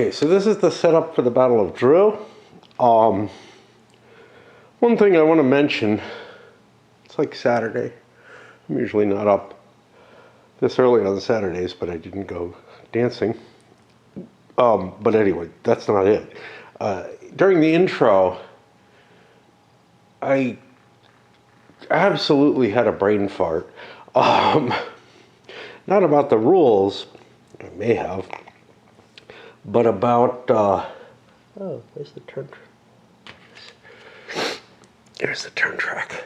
Okay, so this is the setup for the Battle of Deux. One thing I want to mention, it's like Saturday. I'm usually not up this early on Saturdays, but I didn't go dancing. But anyway, that's not it. During the intro, I absolutely had a brain fart. Not about the rules, I may have, but about, oh, where's the turn track? There's the turn track.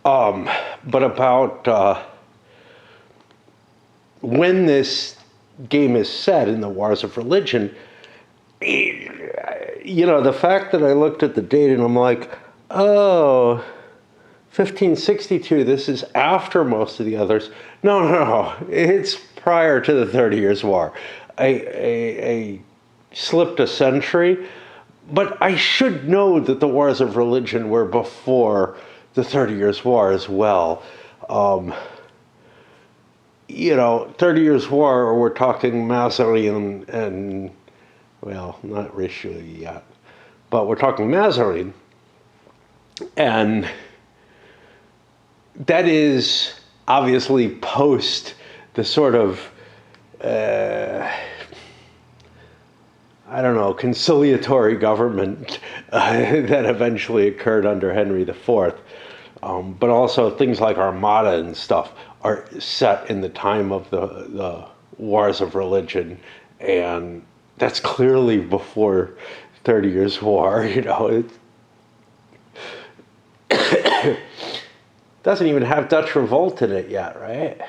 But about when this game is set in the Wars of Religion, you know, the fact that I looked at the date and I'm like, oh, 1562, this is after most of the others. No, it's prior to the 30 Years' War. I slipped a century, but I should know that the Wars of Religion were before the 30 Years' War as well. You know, 30 Years' War, we're talking Mazarin and well, not Richelieu yet, but we're talking Mazarin, and that is obviously post the sort of I don't know, conciliatory government that eventually occurred under Henry IV. But also things like Armada and stuff are set in the time of the Wars of Religion, and that's clearly before 30 Years' War, you know. It doesn't even have Dutch Revolt in it yet, right?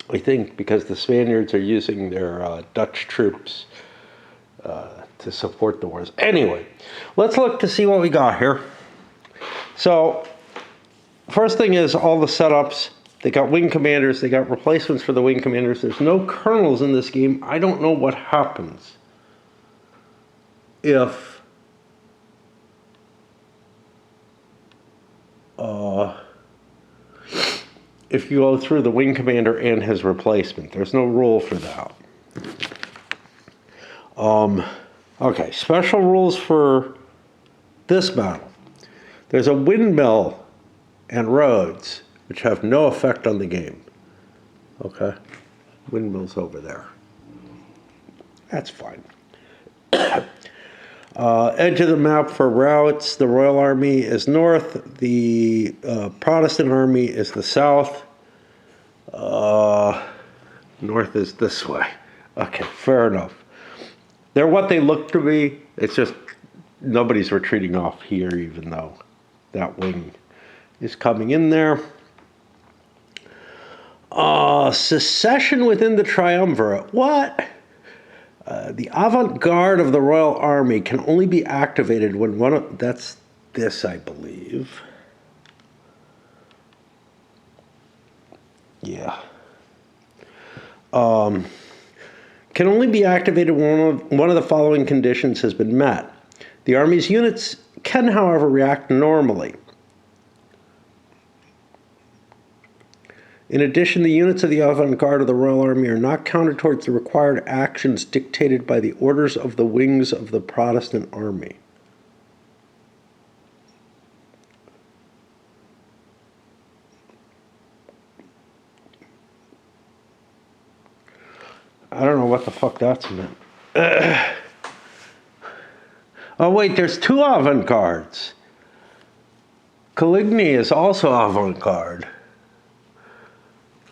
I think because the Spaniards are using their Dutch troops to support the wars. Anyway, let's look to see what we got here. So, first thing is all the setups. They got wing commanders. They got replacements for the wing commanders. There's no colonels in this game. I don't know what happens if you go through the wing commander and his replacement. There's no rule for that. Okay, special rules for this battle. There's a windmill and roads, which have no effect on the game. Okay, windmill's over there. That's fine. Edge of the map for routes. The Royal Army is north. The Protestant Army is the south. North is this way. Okay, fair enough. They're what they look to be. It's just nobody's retreating off here, even though that wing is coming in there. Secession within the triumvirate. What? The avant-garde of the Royal Army can only be activated when one of... That's this, I believe. Yeah. Can only be activated when one of the following conditions has been met. The Army's units can, however, react normally. In addition, the units of the avant-garde of the Royal Army are not counted towards the required actions dictated by the orders of the wings of the Protestant Army. I don't know what the fuck that's meant. Oh wait, there's two avant-gardes. Coligny is also avant-garde.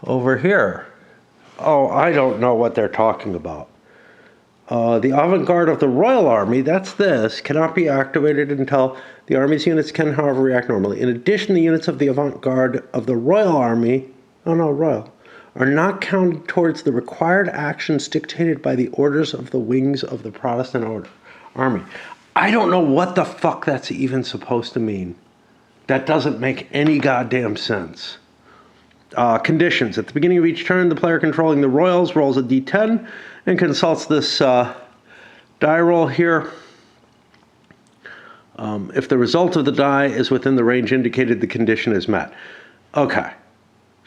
Over here. Oh, I don't know what they're talking about. The avant-garde of the Royal Army, that's this, cannot be activated until the Army's units can, however, react normally. In addition, the units of the avant-garde of the Royal Army, Royal, are not counted towards the required actions dictated by the orders of the wings of the Protestant Army. I don't know what the fuck that's even supposed to mean. That doesn't make any goddamn sense. Conditions. At the beginning of each turn, the player controlling the Royals rolls a d10 and consults this die roll here. If the result of the die is within the range indicated, the condition is met. Okay.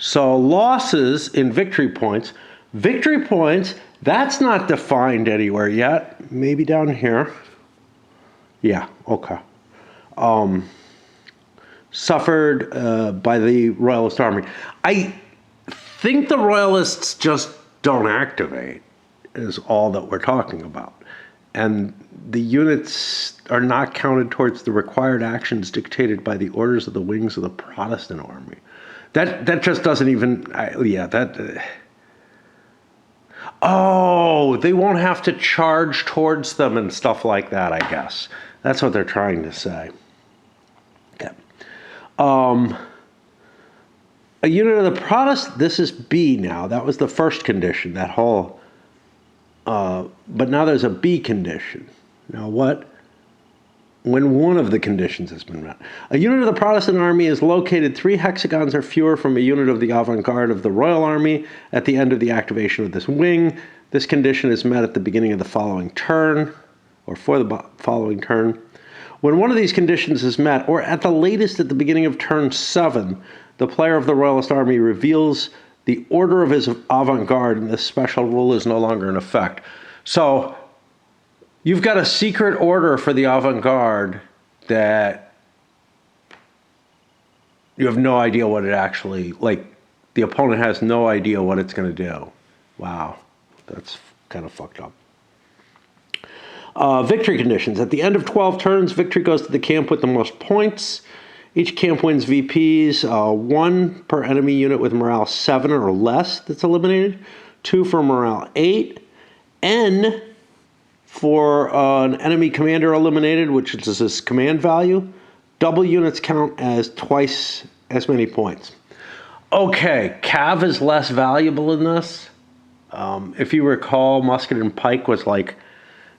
So losses in victory points. Victory points, that's not defined anywhere yet. Maybe down here. Yeah, okay. Suffered by the Royalist army. I think the Royalists just don't activate, is all that we're talking about. And the units are not counted towards the required actions dictated by the orders of the wings of the Protestant army. That just doesn't even, oh, they won't have to charge towards them and stuff like that, I guess. That's what they're trying to say. Okay. A unit of the Protestant, this is B now. That was the first condition, that whole, but now there's a B condition. Now what? When one of the conditions has been met. A unit of the Protestant army is located 3 hexagons or fewer from a unit of the avant-garde of the Royal Army at the end of the activation of this wing. This condition is met at the beginning of the following turn, or for the following turn. When one of these conditions is met, or at the latest at the beginning of turn 7, the player of the Royalist army reveals the order of his avant-garde, and this special rule is no longer in effect. So you've got a secret order for the avant-garde that you have no idea what it actually, like, the opponent has no idea what it's going to do. Wow, that's kind of fucked up. Victory conditions. At the end of 12 turns, victory goes to the camp with the most points. Each camp wins VPs, 1 per enemy unit with morale 7 or less that's eliminated, 2 for morale 8, N for an enemy commander eliminated, which is his command value. Double units count as twice as many points. Okay, Cav is less valuable in this. If you recall, musket and pike was like,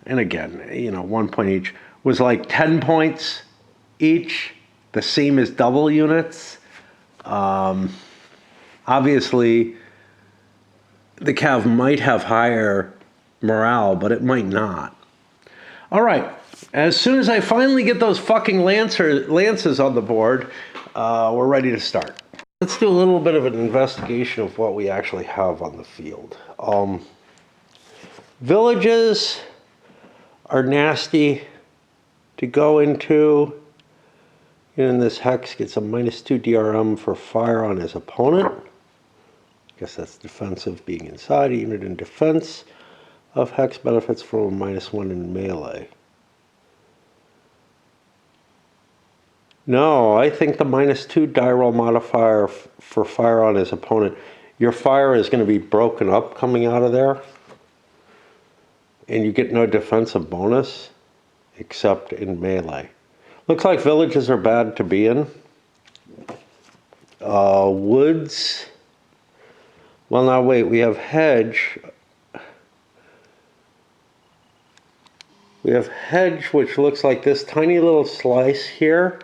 and again, 1 point each, was like 10 points each, the same as double units. Obviously, the Cav might have higher morale, but it might not. All right, as soon as I finally get those fucking lances on the board, we're ready to start. Let's do a little bit of an investigation of what we actually have on the field. Villages are nasty to go into. And this hex gets a -2 DRM for fire on his opponent. I guess that's defensive, being inside. A unit in defense of hex benefits from a -1 in melee. No, I think the -2 die roll modifier for fire on his opponent, your fire is going to be broken up coming out of there. And you get no defensive bonus except in melee. Looks like villages are bad to be in. Woods. Well, now wait, we have hedge. We have hedge, which looks like this tiny little slice here,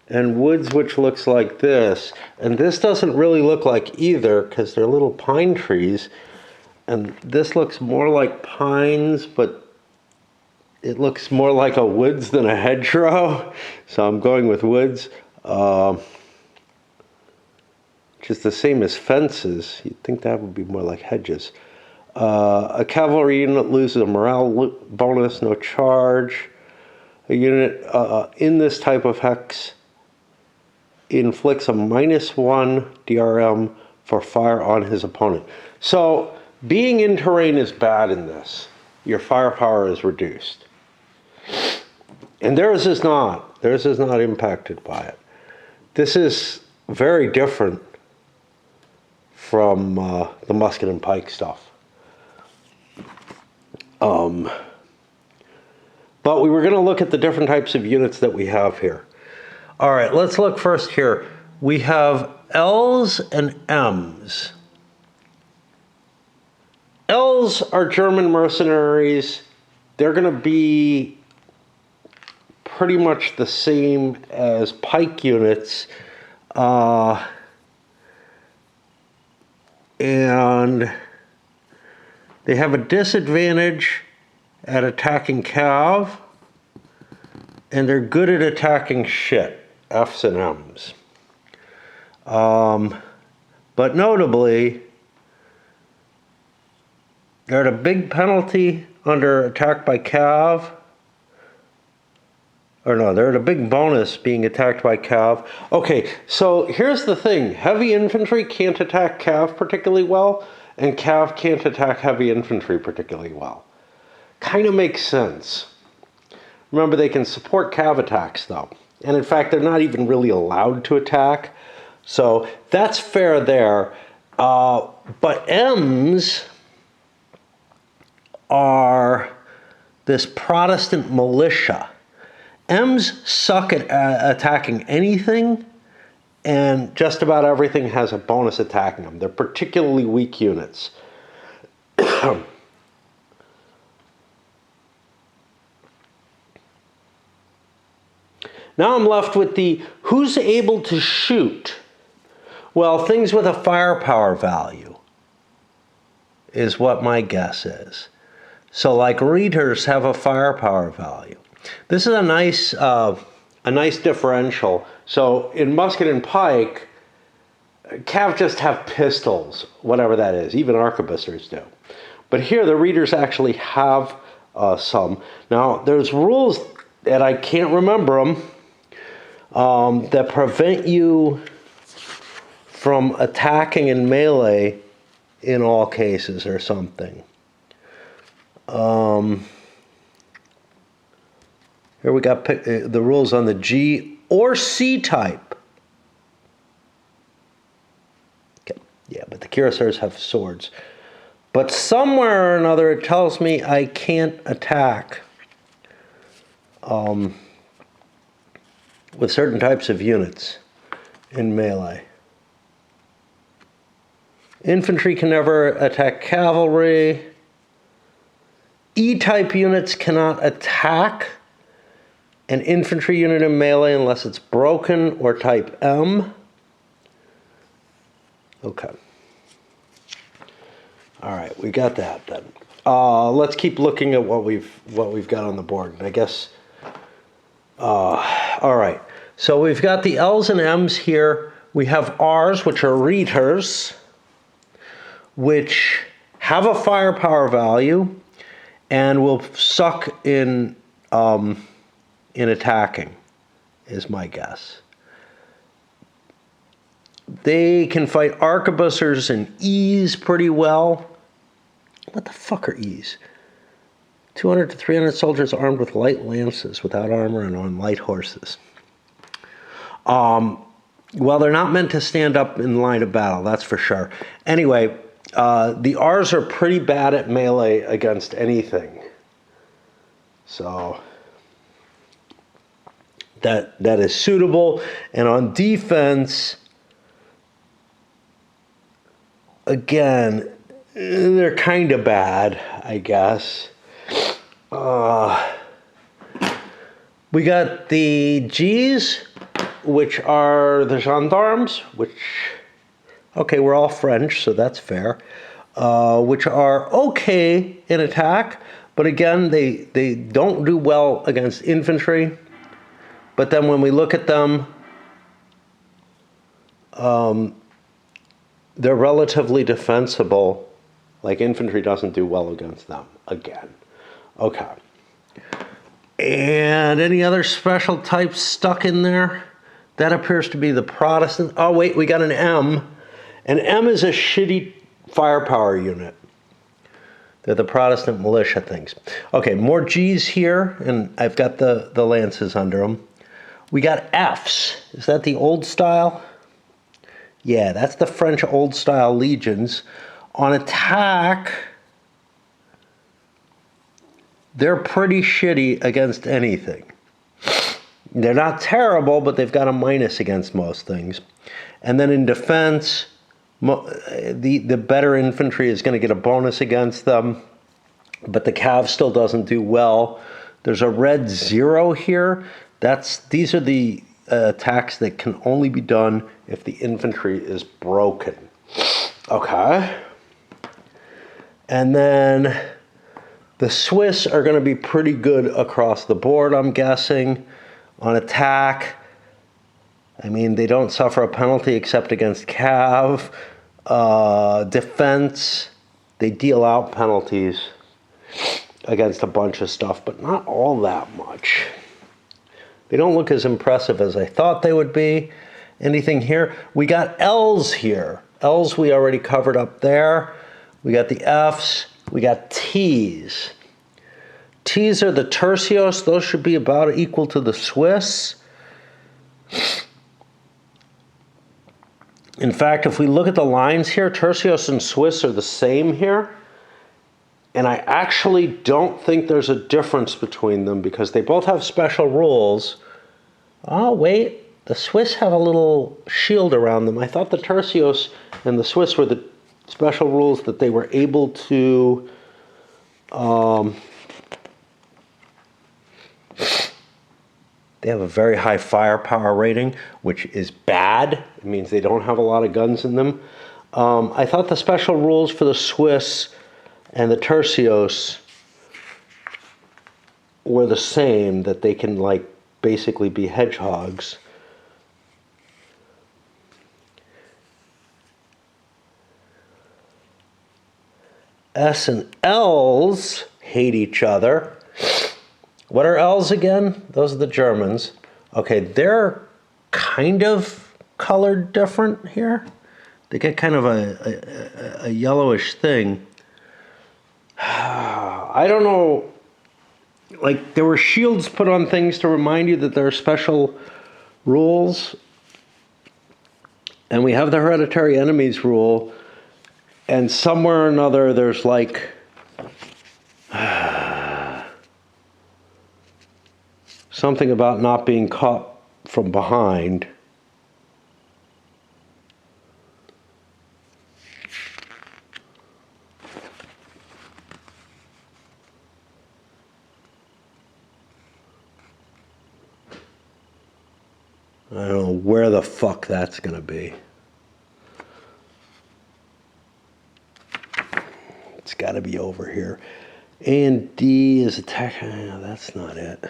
and woods, which looks like this. And this doesn't really look like either, because they're little pine trees. And this looks more like pines, but it looks more like a woods than a hedgerow, so I'm going with woods. Which is the same as fences. You'd think that would be more like hedges. A cavalry unit loses a morale bonus, no charge. A unit in this type of hex inflicts a -1 DRM for fire on his opponent. So being in terrain is bad in this. Your firepower is reduced. And theirs is not. Theirs is not impacted by it. This is very different from the musket and pike stuff. But we were going to look at the different types of units that we have here. All right, let's look first here. We have L's and M's. L's are German mercenaries. They're going to be pretty much the same as pike units. And they have a disadvantage at attacking cav, and they're good at attacking shit, F's and M's. But notably, they're at a big penalty under attack by cav. Or no, they're at a big bonus being attacked by cav. Okay, so here's the thing. Heavy infantry can't attack cav particularly well, and cav can't attack heavy infantry particularly well. Kind of makes sense. Remember, they can support cav attacks, though. And in fact, they're not even really allowed to attack. So that's fair there. But M's are this Protestant militia. M's suck at attacking anything, and just about everything has a bonus attacking them. They're particularly weak units. Now I'm left with the who's able to shoot. Well, things with a firepower value is what my guess is. So like readers have a firepower value. This is a nice differential. So in musket and pike, cav just have pistols, whatever that is. Even arquebusiers do. But here the readers actually have some. Now there's rules, and I can't remember them, that prevent you from attacking in melee in all cases or something. Here we got the rules on the G or C type. Okay. Yeah, but the cuirassiers have swords. But somewhere or another it tells me I can't attack with certain types of units in melee. Infantry can never attack cavalry. E-type units cannot attack an infantry unit in melee unless it's broken or type M. Okay. All right, we got that then. Let's keep looking at what we've got on the board. I guess. All right. So we've got the L's and M's here. We have R's, which are readers, which have a firepower value and will suck in attacking, is my guess. They can fight arquebusiers and E's pretty well. What the fuck are E's? 200 to 300 soldiers armed with light lances, without armor, and on light horses. Well, they're not meant to stand up in line of battle, that's for sure. Anyway, the R's are pretty bad at melee against anything. So that is suitable. And on defense, again, they're kind of bad, I guess. We got the G's, which are the gendarmes, which, okay, we're all French, so that's fair, which are okay in attack, but again, they don't do well against infantry. But then when we look at them, they're relatively defensible. Like infantry doesn't do well against them, again. Okay. And any other special types stuck in there? That appears to be the Protestant. Oh, wait, we got an M. An M is a shitty firepower unit. They're the Protestant militia things. Okay, more G's here, and I've got the lances under them. We got F's. Is that the old style? Yeah, that's the French old style legions. On attack, they're pretty shitty against anything. They're not terrible, but they've got a minus against most things. And then in defense, the better infantry is going to get a bonus against them, but the cav still doesn't do well. There's a red 0 here. These are the attacks that can only be done if the infantry is broken. Okay. And then the Swiss are going to be pretty good across the board, I'm guessing. On attack, I mean, they don't suffer a penalty except against cav. defense. They deal out penalties against a bunch of stuff, but not all that much. They don't look as impressive as I thought they would be. Anything here? We got L's here. L's we already covered up there. We got the F's. We got T's. T's are the tercios. Those should be about equal to the Swiss. In fact, if we look at the lines here, tercios and Swiss are the same here. And I actually don't think there's a difference between them because they both have special rules. Oh, wait, the Swiss have a little shield around them. I thought the tercios and the Swiss were the special rules that they were able to they have a very high firepower rating, which is bad. It means they don't have a lot of guns in them. I thought the special rules for the Swiss and the tercios were the same, that they can like basically be hedgehogs. S and L's hate each other. What are L's again? Those are the Germans. Okay, they're kind of colored different here. They get kind of a yellowish thing. I don't know. Like, there were shields put on things to remind you that there are special rules. And we have the hereditary enemies rule. And somewhere or another, there's like something about not being caught from behind. I don't know where the fuck that's going to be. It's got to be over here. A and D is attack. No, that's not it.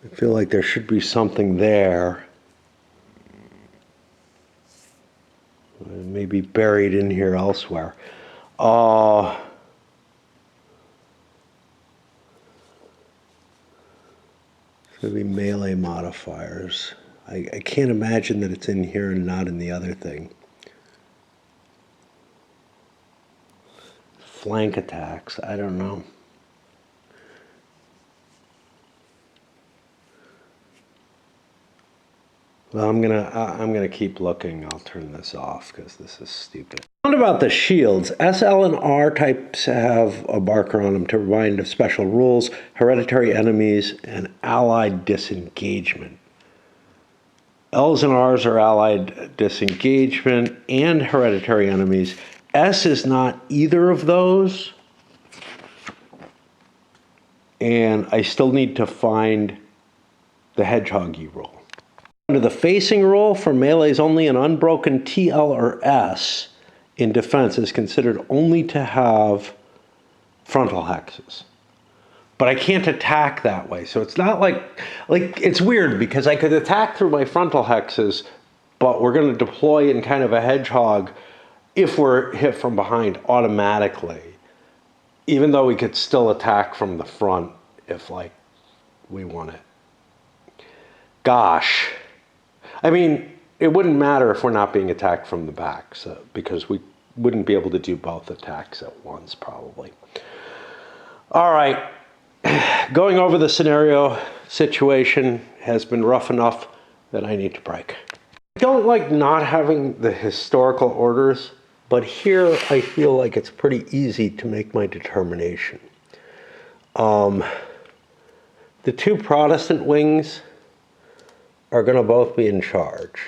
I feel like there should be something there. Maybe buried in here elsewhere. It's going to be melee modifiers. I can't imagine that it's in here and not in the other thing. Flank attacks, I don't know. Well, I'm gonna keep looking. I'll turn this off because this is stupid. What about the shields? S, L, and R types have a marker on them to remind of special rules, hereditary enemies, and allied disengagement. L's and R's are allied disengagement and hereditary enemies. S is not either of those. And I still need to find the hedgehoggy rule. Under the facing rule, for melees, only an unbroken TL or S in defense is considered only to have frontal hexes. But I can't attack that way. So it's not like it's weird because I could attack through my frontal hexes, but we're going to deploy in kind of a hedgehog if we're hit from behind automatically, even though we could still attack from the front if like we want it. Gosh. I mean, it wouldn't matter if we're not being attacked from the back, so, because we wouldn't be able to do both attacks at once, probably. All right, going over the scenario situation has been rough enough that I need to break. I don't like not having the historical orders, but here I feel like it's pretty easy to make my determination. The two Protestant wings are going to both be in charge.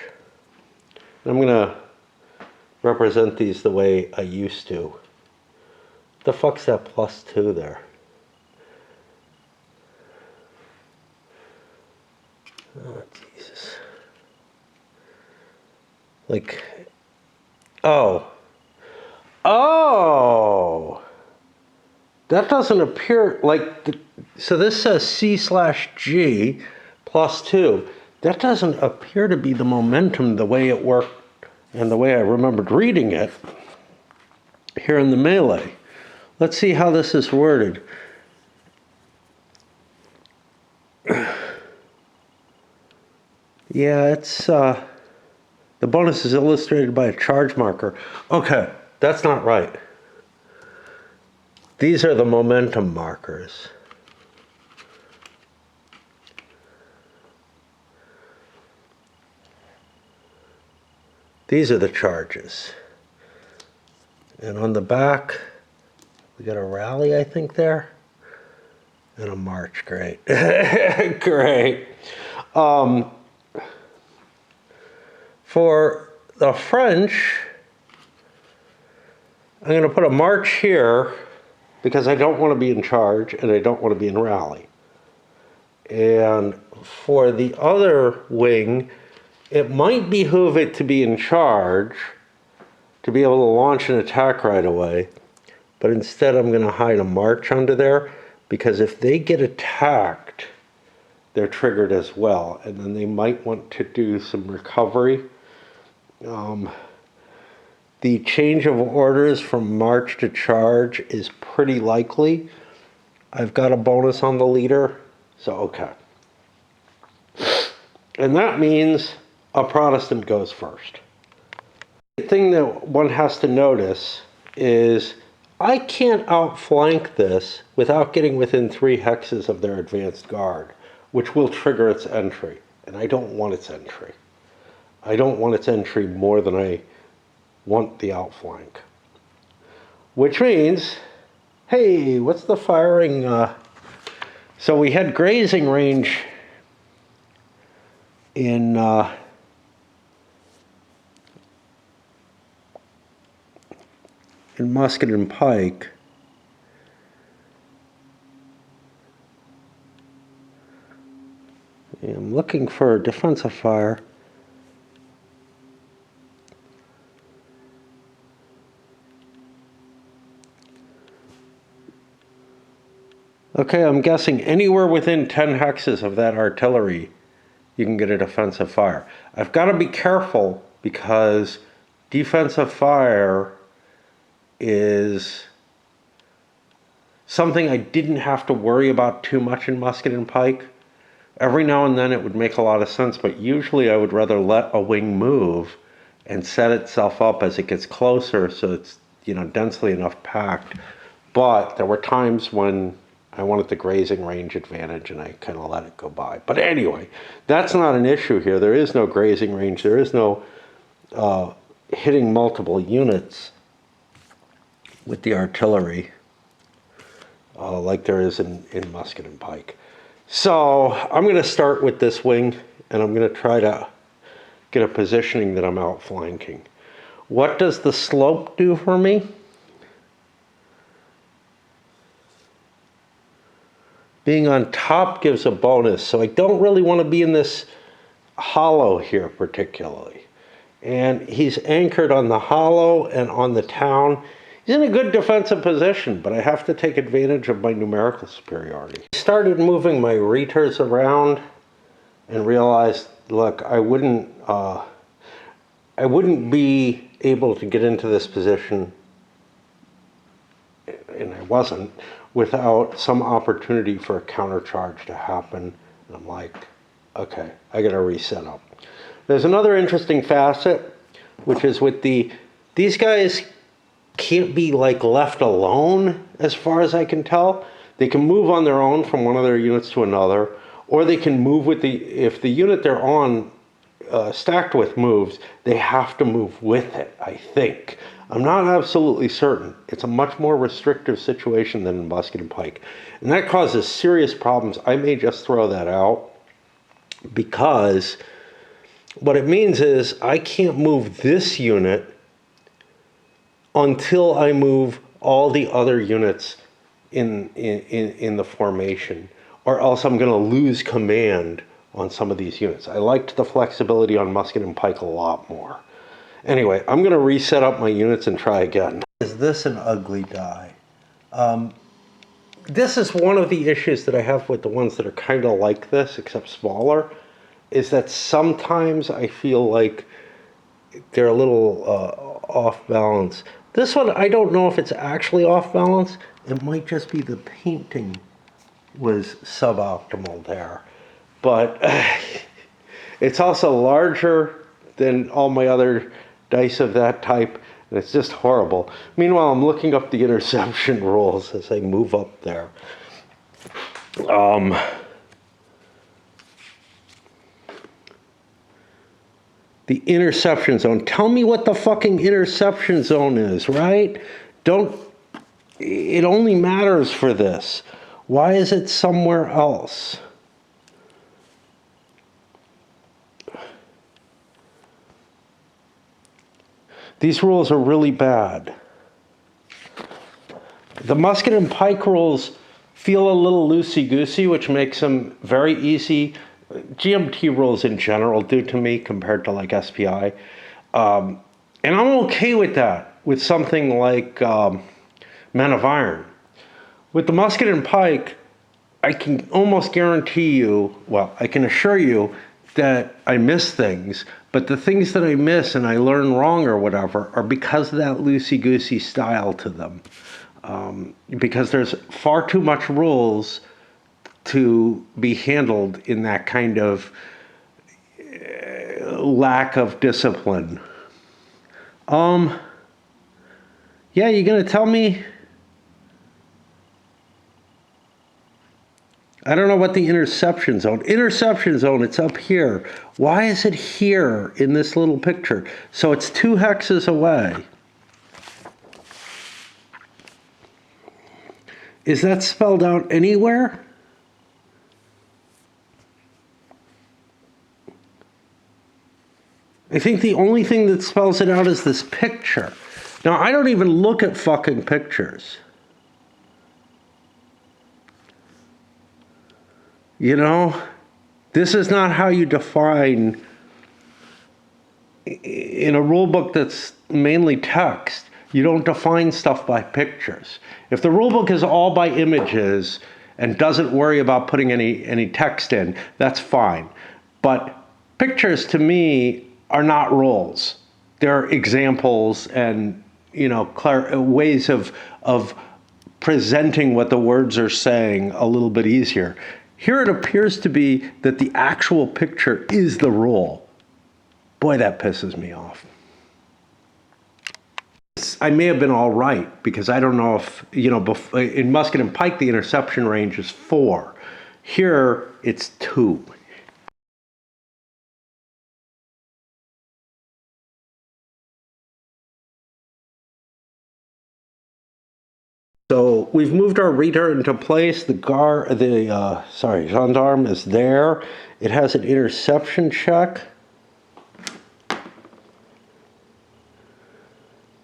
I'm going to represent these the way I used to. The fuck's that +2 there? Oh, Jesus. Like, oh. that doesn't appear like, so this says C/G plus 2. That doesn't appear to be the momentum the way it worked and the way I remembered reading it here in the melee. Let's see how this is worded. Yeah, it's, the bonus is illustrated by a charge marker. Okay, that's not right. These are the momentum markers. These are the charges. And on the back, we got a rally, I think, there. And a march, great. Great. For the French, I'm going to put a march here because I don't want to be in charge and I don't want to be in rally. And for the other wing, it might behoove it to be in charge to be able to launch an attack right away. But instead, I'm going to hide a march under there because if they get attacked, they're triggered as well. And then they might want to do some recovery. The change of orders from march to charge is pretty likely. I've got a bonus on the leader, so okay. And that means a Protestant goes first. The thing that one has to notice is I can't outflank this without getting within 3 hexes of their advanced guard, which will trigger its entry, and I don't want its entry. I don't want its entry more than I want the outflank. Which means, hey, what's the firing? So we had grazing range in musket and pike. I'm looking for a defensive fire. Okay, I'm guessing anywhere within 10 hexes of that artillery, you can get a defensive fire. I've got to be careful because defensive fire is something I didn't have to worry about too much in musket and pike. Every now and then it would make a lot of sense, but usually I would rather let a wing move and set itself up as it gets closer so it's, densely enough packed. But there were times when I wanted the grazing range advantage and I kind of let it go by. But anyway, that's not an issue here. There is no grazing range. There is no hitting multiple units with the artillery like there is in musket and pike. So I'm going to start with this wing and I'm going to try to get a positioning that I'm outflanking. What does the slope do for me? Being on top gives a bonus, so I don't really want to be in this hollow here particularly. And he's anchored on the hollow and on the town. He's in a good defensive position, but I have to take advantage of my numerical superiority. I started moving my reters around and realized, look, I wouldn't be able to get into this position, and I wasn't, without some opportunity for a countercharge to happen. And I'm like, okay, I gotta reset up. There's another interesting facet, which is with these guys can't be like left alone as far as I can tell. They can move on their own from one of their units to another, or they can move with if the unit they're on stacked with moves, they have to move with it, I think. I'm not absolutely certain. It's a much more restrictive situation than in musket and pike. And that causes serious problems. I may just throw that out because what it means is I can't move this unit until I move all the other units in the formation, or else I'm going to lose command on some of these units. I liked the flexibility on musket and pike a lot more. Anyway, I'm going to reset up my units and try again. Is this an ugly die? this is one of the issues that I have with the ones that are kind of like this, except smaller, is that sometimes I feel like they're a little off balance. This one, I don't know if it's actually off balance. It might just be the painting was suboptimal there. But it's also larger than all my other dice of that type, and it's just horrible. Meanwhile, I'm looking up the interception rules as I move up there. The interception zone. Tell me what the fucking interception zone is, right? It only matters for this. Why is it somewhere else? These rules are really bad. The musket and pike rules feel a little loosey-goosey, which makes them very easy. GMT rules in general do to me compared to like SPI. And I'm okay with that, with something like Men of Iron. With the musket and pike, I can almost guarantee you, well, I can assure you that I miss things, but the things that I miss and I learn wrong or whatever are because of that loosey-goosey style to them. Because there's far too much rules to be handled in that kind of lack of discipline. Yeah, you're gonna tell me? I don't know what the interception zone. Interception zone, it's up here. Why is it here in this little picture? So it's 2 hexes away. Is that spelled out anywhere? I think the only thing that spells it out is this picture. Now, I don't even look at fucking pictures. You know, this is not how you define, in a rule book that's mainly text, you don't define stuff by pictures. If the rule book is all by images and doesn't worry about putting any text in, that's fine. But pictures to me are not rules. They're examples and, you know, ways of presenting what the words are saying a little bit easier. Here it appears to be that the actual picture is the rule. Boy, that pisses me off. I may have been all right, because I don't know if, you know, in musket and pike, the interception range is 4. Here, it's 2. So we've moved our reader into place. The gendarme is there. It has an interception check.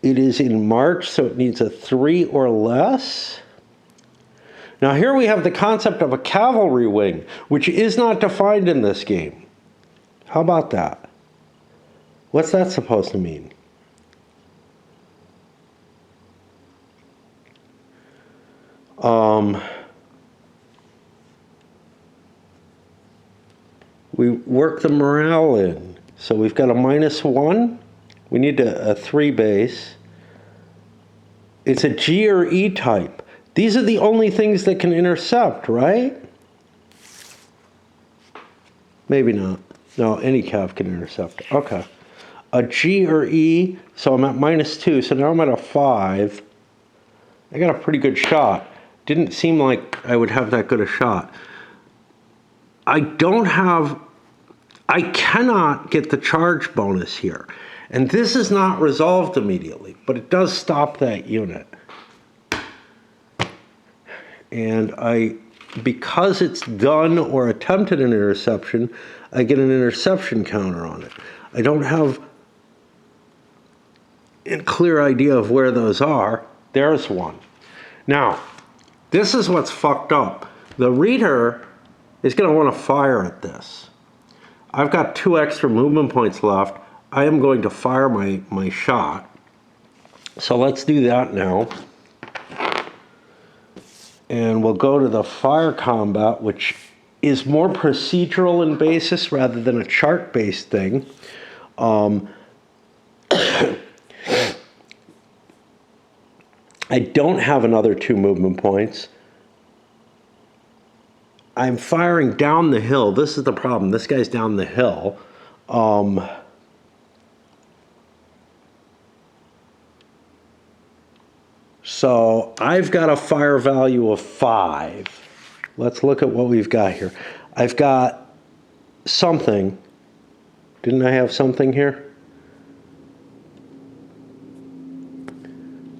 It is in March, so it needs a 3 or less. Now here we have the concept of a cavalry wing, which is not defined in this game. How about that? What's that supposed to mean? We work the morale in. So we've got a -1. We need a 3 base. It's a G or E type. These are the only things that can intercept, right? Maybe not. No, any cav can intercept. Okay. A G or E, so I'm at -2, so now I'm at a 5. I got a pretty good shot. Didn't seem like I would have that good a shot. I cannot get the charge bonus here. And this is not resolved immediately, but it does stop that unit. And because it's done or attempted an interception, I get an interception counter on it. I don't have a clear idea of where those are. There's one. Now, this is what's fucked up. The reader is going to want to fire at this. I've got 2 extra movement points left. I am going to fire my shot. So let's do that now. And we'll go to the fire combat, which is more procedural in basis rather than a chart-based thing. I don't have another 2 movement points. I'm firing down the hill. This is the problem. This guy's down the hill. So I've got a fire value of 5. Let's look at what we've got here. I've got something. Didn't I have something here?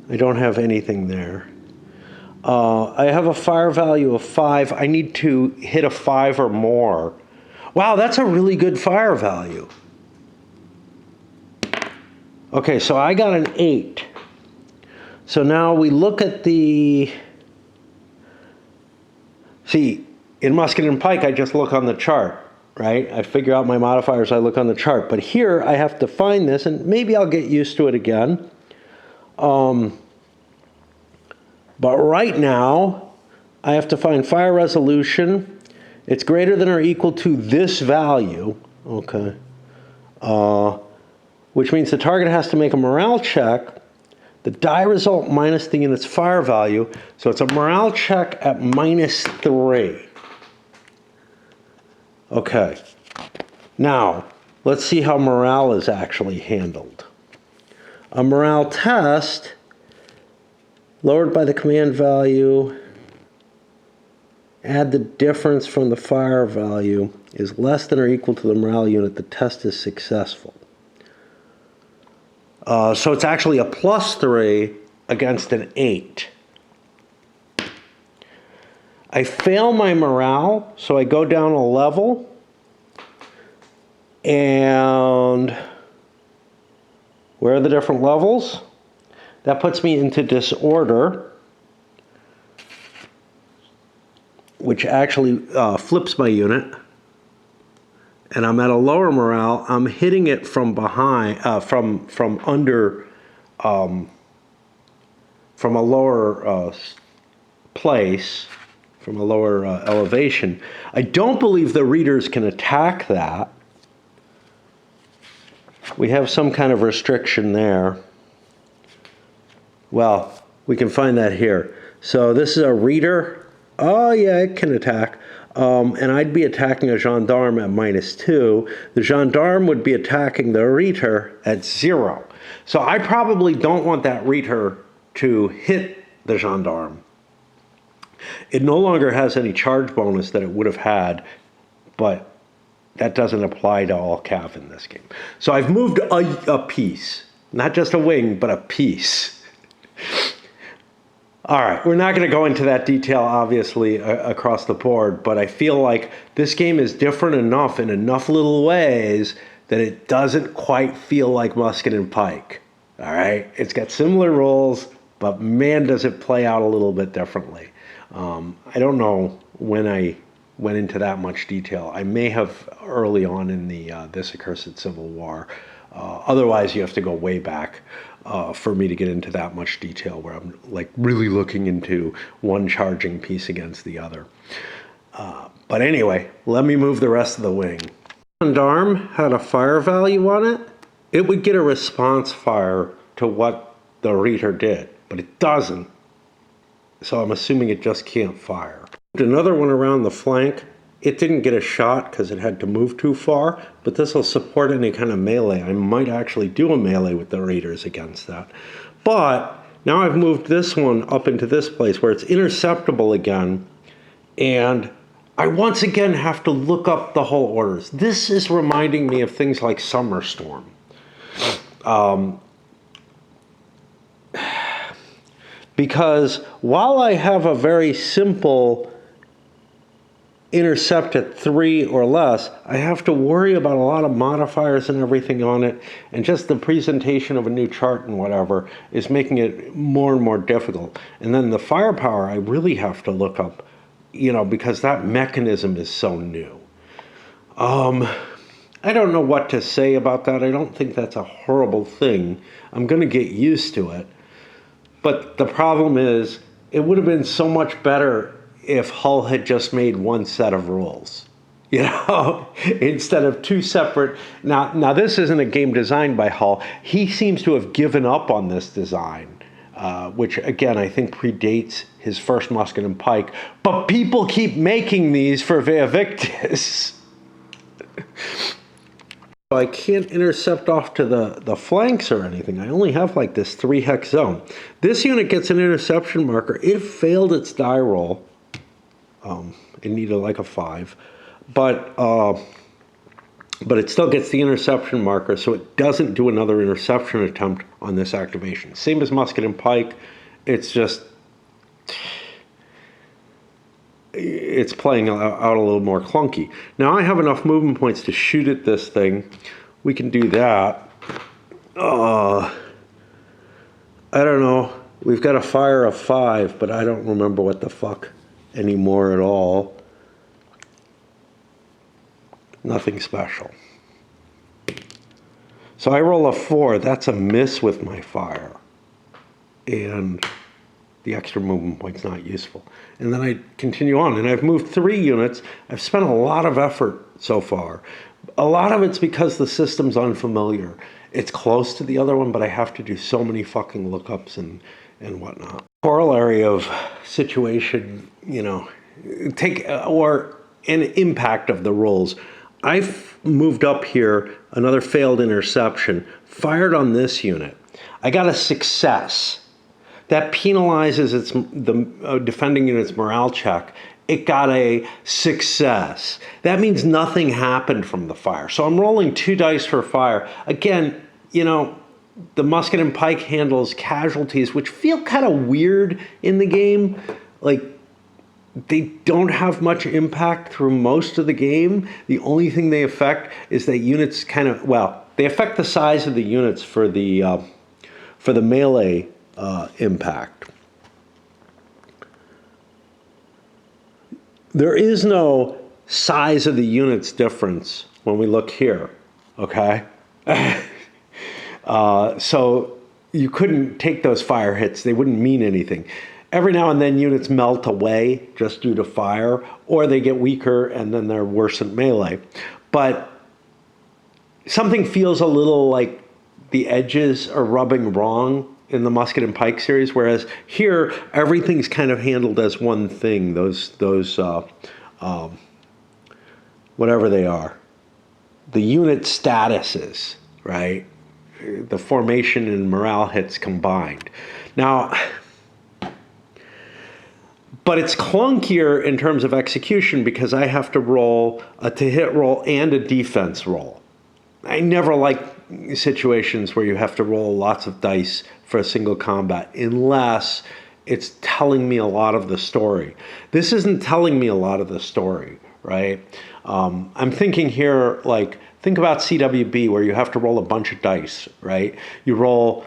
I don't have anything there. I have a fire value of 5. I need to hit a 5 or more. Wow, that's a really good fire value. Okay, so I got an 8. So now we look at the... See, in musket and pike, I just look on the chart, right? I figure out my modifiers, I look on the chart. But here, I have to find this, and maybe I'll get used to it again. But right now, I have to find fire resolution. It's greater than or equal to this value, okay? Which means the target has to make a morale check. The die result minus the unit's fire value. So it's a morale check at -3. Okay. Now, let's see how morale is actually handled. A morale test lowered by the command value, add the difference from the fire value, is less than or equal to the morale unit. The test is successful. So it's actually a +3 against an 8. I fail my morale, so I go down a level, and where are the different levels? That puts me into disorder, which actually flips my unit. And I'm at a lower morale. I'm hitting it from behind, from under, from a lower place, from a lower elevation. I don't believe the readers can attack that. We have some kind of restriction there. Well, we can find that here. So this is a reader. Oh yeah, it can attack. And I'd be attacking a gendarme at -2. The gendarme would be attacking the reader at 0. So I probably don't want that reader to hit the gendarme. It no longer has any charge bonus that it would have had, but that doesn't apply to all cav in this game. So I've moved a piece, not just a wing, but a piece. All right, we're not going to go into that detail, obviously, across the board, but I feel like this game is different enough in enough little ways that it doesn't quite feel like musket and pike. All right, it's got similar rules, but man, does it play out a little bit differently. I don't know when I went into that much detail. I may have early on in the This Accursed Civil War. Otherwise, you have to go way back for me to get into that much detail where I'm like really looking into one charging piece against the other. But anyway, let me move the rest of the wing. Gendarme had a fire value on it. It would get a response fire to what the reader did, but it doesn't. So I'm assuming it just can't fire. Another one around the flank. It didn't get a shot because it had to move too far, but this will support any kind of melee. I might actually do a melee with the raiders against that. But now I've moved this one up into this place where it's interceptable again, and I once again have to look up the whole orders. This is reminding me of things like Summer Storm. Because while I have a very simple intercept at 3 or less, I have to worry about a lot of modifiers and everything on it, and just the presentation of a new chart and whatever is making it more and more difficult. And then the firepower I really have to look up, you know, because that mechanism is so new. I don't know what to say about that. I don't think that's a horrible thing. I'm going to get used to it. But the problem is it would have been so much better if Hull had just made one set of rules, you know, instead of two separate. Now this isn't a game designed by Hull. He seems to have given up on this design, which again I think predates his first Musket and Pike. But people keep making these for Via Victis. I can't intercept off to the flanks or anything. I only have like this 3-hex zone. This unit gets an interception marker. It failed its die roll. It needed like a 5. But it still gets the interception marker, so it doesn't do another interception attempt on this activation. Same as Musket and Pike. It's just... it's playing out a little more clunky. Now I have enough movement points to shoot at this thing. We can do that. I don't know. We've got a fire of 5, but I don't remember what the fuck anymore at all. Nothing special. So I roll a 4. That's a miss with my fire. And the extra movement point's not useful. And then I continue on, and I've moved 3 units. I've spent a lot of effort so far. A lot of it's because the system's unfamiliar. It's close to the other one, but I have to do so many fucking lookups and whatnot. Corollary of situation, you know, or an impact of the rules. I've moved up here, another failed interception, fired on this unit. I got a success. That penalizes the defending unit's morale check. It got a success. That means nothing happened from the fire. So I'm rolling 2 dice for fire. Again, you know, the Musket and Pike handles casualties, which feel kind of weird in the game. Like, they don't have much impact through most of the game. The only thing they affect is that units kind of, well, they affect the size of the units for the melee impact. There is no size of the units difference when we look here, okay? So you couldn't take those fire hits. They wouldn't mean anything. Every now and then units melt away just due to fire, or they get weaker and then they're worse at melee. But something feels a little like the edges are rubbing wrong in the Musket and Pike series, whereas here everything's kind of handled as one thing. Those whatever they are, the unit statuses, right? The formation and morale hits combined. Now, but it's clunkier in terms of execution because I have to roll a to-hit roll and a defense roll. I never like situations where you have to roll lots of dice for a single combat unless it's telling me a lot of the story. This isn't telling me a lot of the story, right? I'm thinking here, like, think about CWB where you have to roll a bunch of dice, right? You roll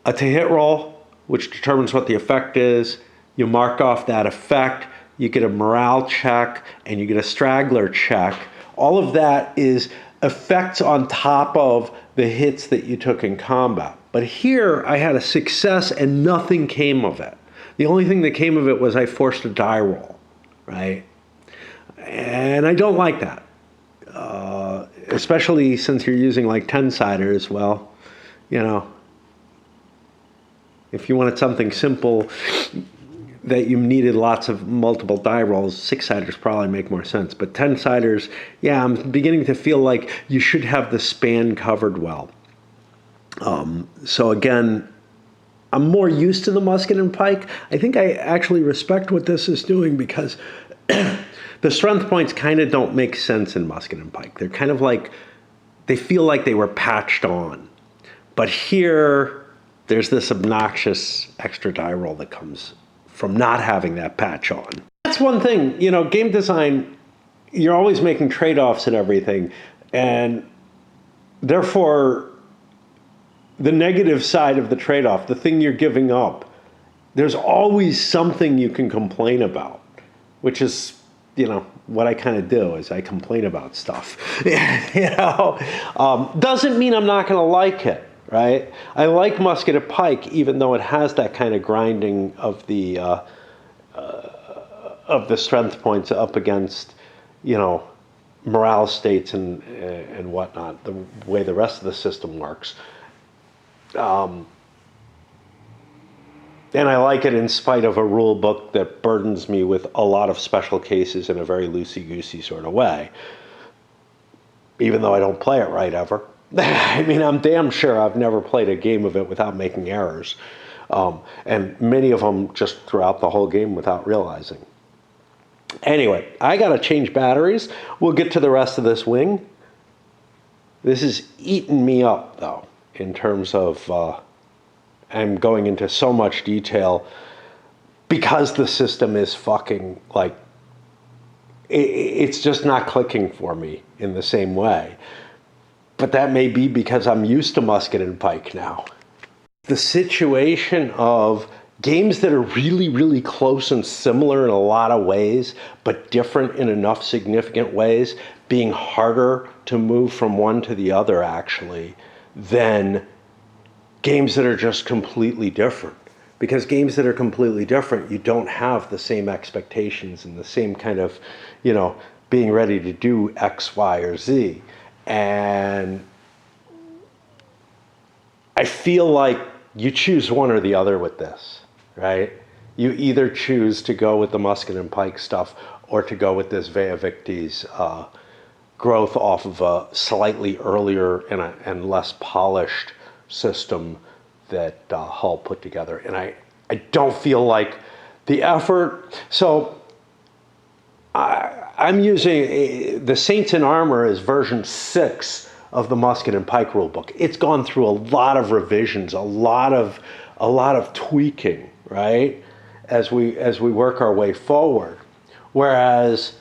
a to-hit roll, which determines what the effect is. You mark off that effect, you get a morale check, and you get a straggler check. All of that is effects on top of the hits that you took in combat. But here, I had a success and nothing came of it. The only thing that came of it was I forced a die roll, right? And I don't like that. Especially since you're using like 10-siders, well, you know, if you wanted something simple that you needed lots of multiple die rolls, 6-siders probably make more sense. But 10-siders, yeah, I'm beginning to feel like you should have the span covered well. So again, I'm more used to the Musket and Pike. I think I actually respect what this is doing because the strength points kind of don't make sense in Musket and Pike. They're kind of like, they feel like they were patched on. But here, there's this obnoxious extra die roll that comes from not having that patch on. That's one thing, you know, game design, you're always making trade-offs and everything, and therefore, the negative side of the trade-off, the thing you're giving up, there's always something you can complain about, which is, you know, what I kind of do is I complain about stuff. You know, doesn't mean I'm not going to like it. right? I like musket and pike, even though it has that kind of grinding of the strength points up against, you know, morale states and whatnot. The way the rest of the system works. And I like it in spite of a rule book that burdens me with a lot of special cases in a very loosey-goosey sort of way. Even though I don't play it right ever. I mean, I'm damn sure I've never played a game of it without making errors. And many of them just throughout the whole game without realizing. Anyway, I got to change batteries. We'll get to the rest of this wing. This is eating me up, though, in terms of... I'm going into so much detail because the system is fucking, like, it's just not clicking for me in the same way. But that may be because I'm used to musket and pike now. The situation of games that are really, really close and similar in a lot of ways, but different in enough significant ways, being harder to move from one to the other, actually, than games that are just completely different. Because games that are completely different, you don't have the same expectations and the same kind of, you know, being ready to do X, Y, or Z. And I feel like you choose one or the other with this, right? You either choose to go with the musket and pike stuff or to go with this Vea Victis growth off of a slightly earlier and less polished system that Hull put together. And I don't feel like the effort. So I'm using the Saints in Armor as version 6 of the musket and pike rulebook. It's gone through a lot of revisions, a lot of tweaking, right? As we work our way forward. Whereas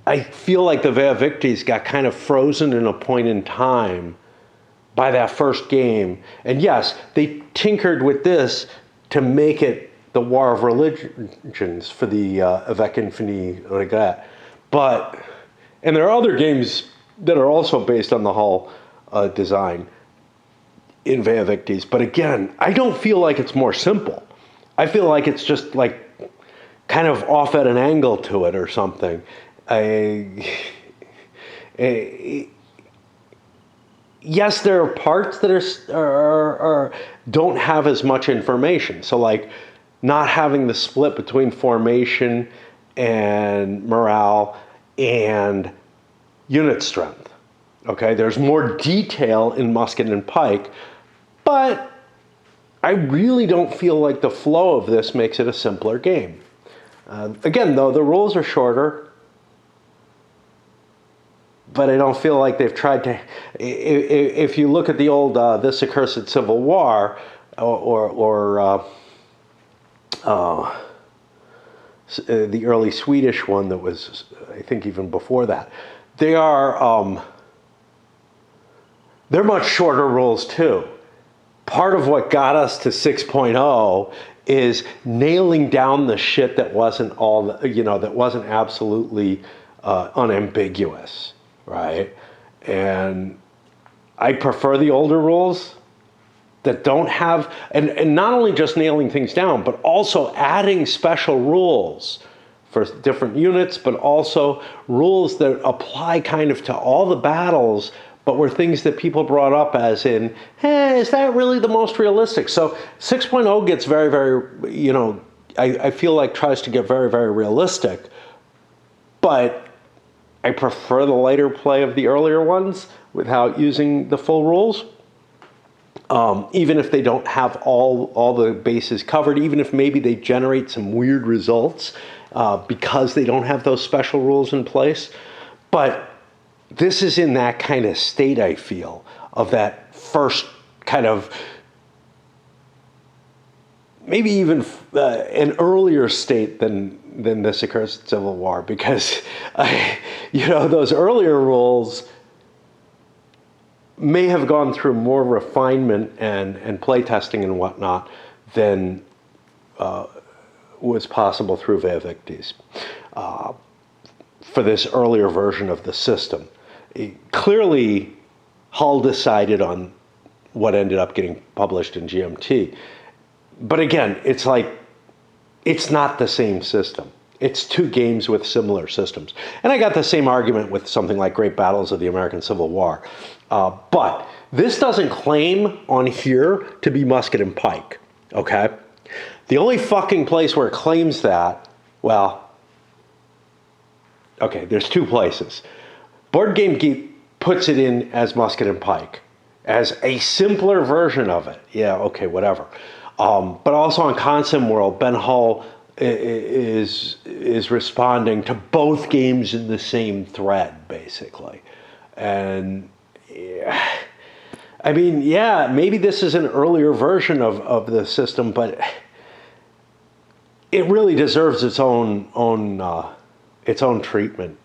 I feel like the Vea Victis got kind of frozen in a point in time by that first game. And yes, they tinkered with this to make it the War of Religions for the Avec, Infini, like that. But, and there are other games that are also based on the Hull design in Vea Victis. But again, I don't feel like it's more simple. I feel like it's just like kind of off at an angle to it or something. Yes, there are parts that are don't have as much information. So like not having the split between formation and morale and unit strength. Okay, there's more detail in musket and pike, but I really don't feel like the flow of this makes it a simpler game. Again, though, the rules are shorter, but I don't feel like they've tried to. If you look at the old This Accursed Civil War, or the early Swedish one that was, I think, even before that, they're much shorter rules too. Part of what got us to 6.0 is nailing down the shit that wasn't that wasn't absolutely unambiguous. Right? And I prefer the older rules that don't have, and not only just nailing things down, but also adding special rules for different units, but also rules that apply kind of to all the battles, but were things that people brought up as in, hey, is that really the most realistic? So 6.0 gets very, very, I feel like tries to get very, very realistic, but I prefer the lighter play of the earlier ones without using the full rules. Even if they don't have all the bases covered, even if maybe they generate some weird results because they don't have those special rules in place. But this is in that kind of state, I feel, of that first kind of, maybe even an earlier state than This Accursed Civil War, because those earlier rules may have gone through more refinement and play testing and whatnot than was possible through Vea Victis for this earlier version of the system. Clearly, Hull decided on what ended up getting published in GMT. But again, it's like, it's not the same system. It's two games with similar systems. And I got the same argument with something like Great Battles of the American Civil War. But this doesn't claim on here to be musket and pike, okay? The only fucking place where it claims that, well, okay, there's two places. Board Game Geek puts it in as musket and pike, as a simpler version of it. Yeah, okay, whatever. But also on Consim World, Ben Hull is responding to both games in the same thread, basically. And yeah, I mean, yeah, maybe this is an earlier version of the system, but it really deserves its own treatment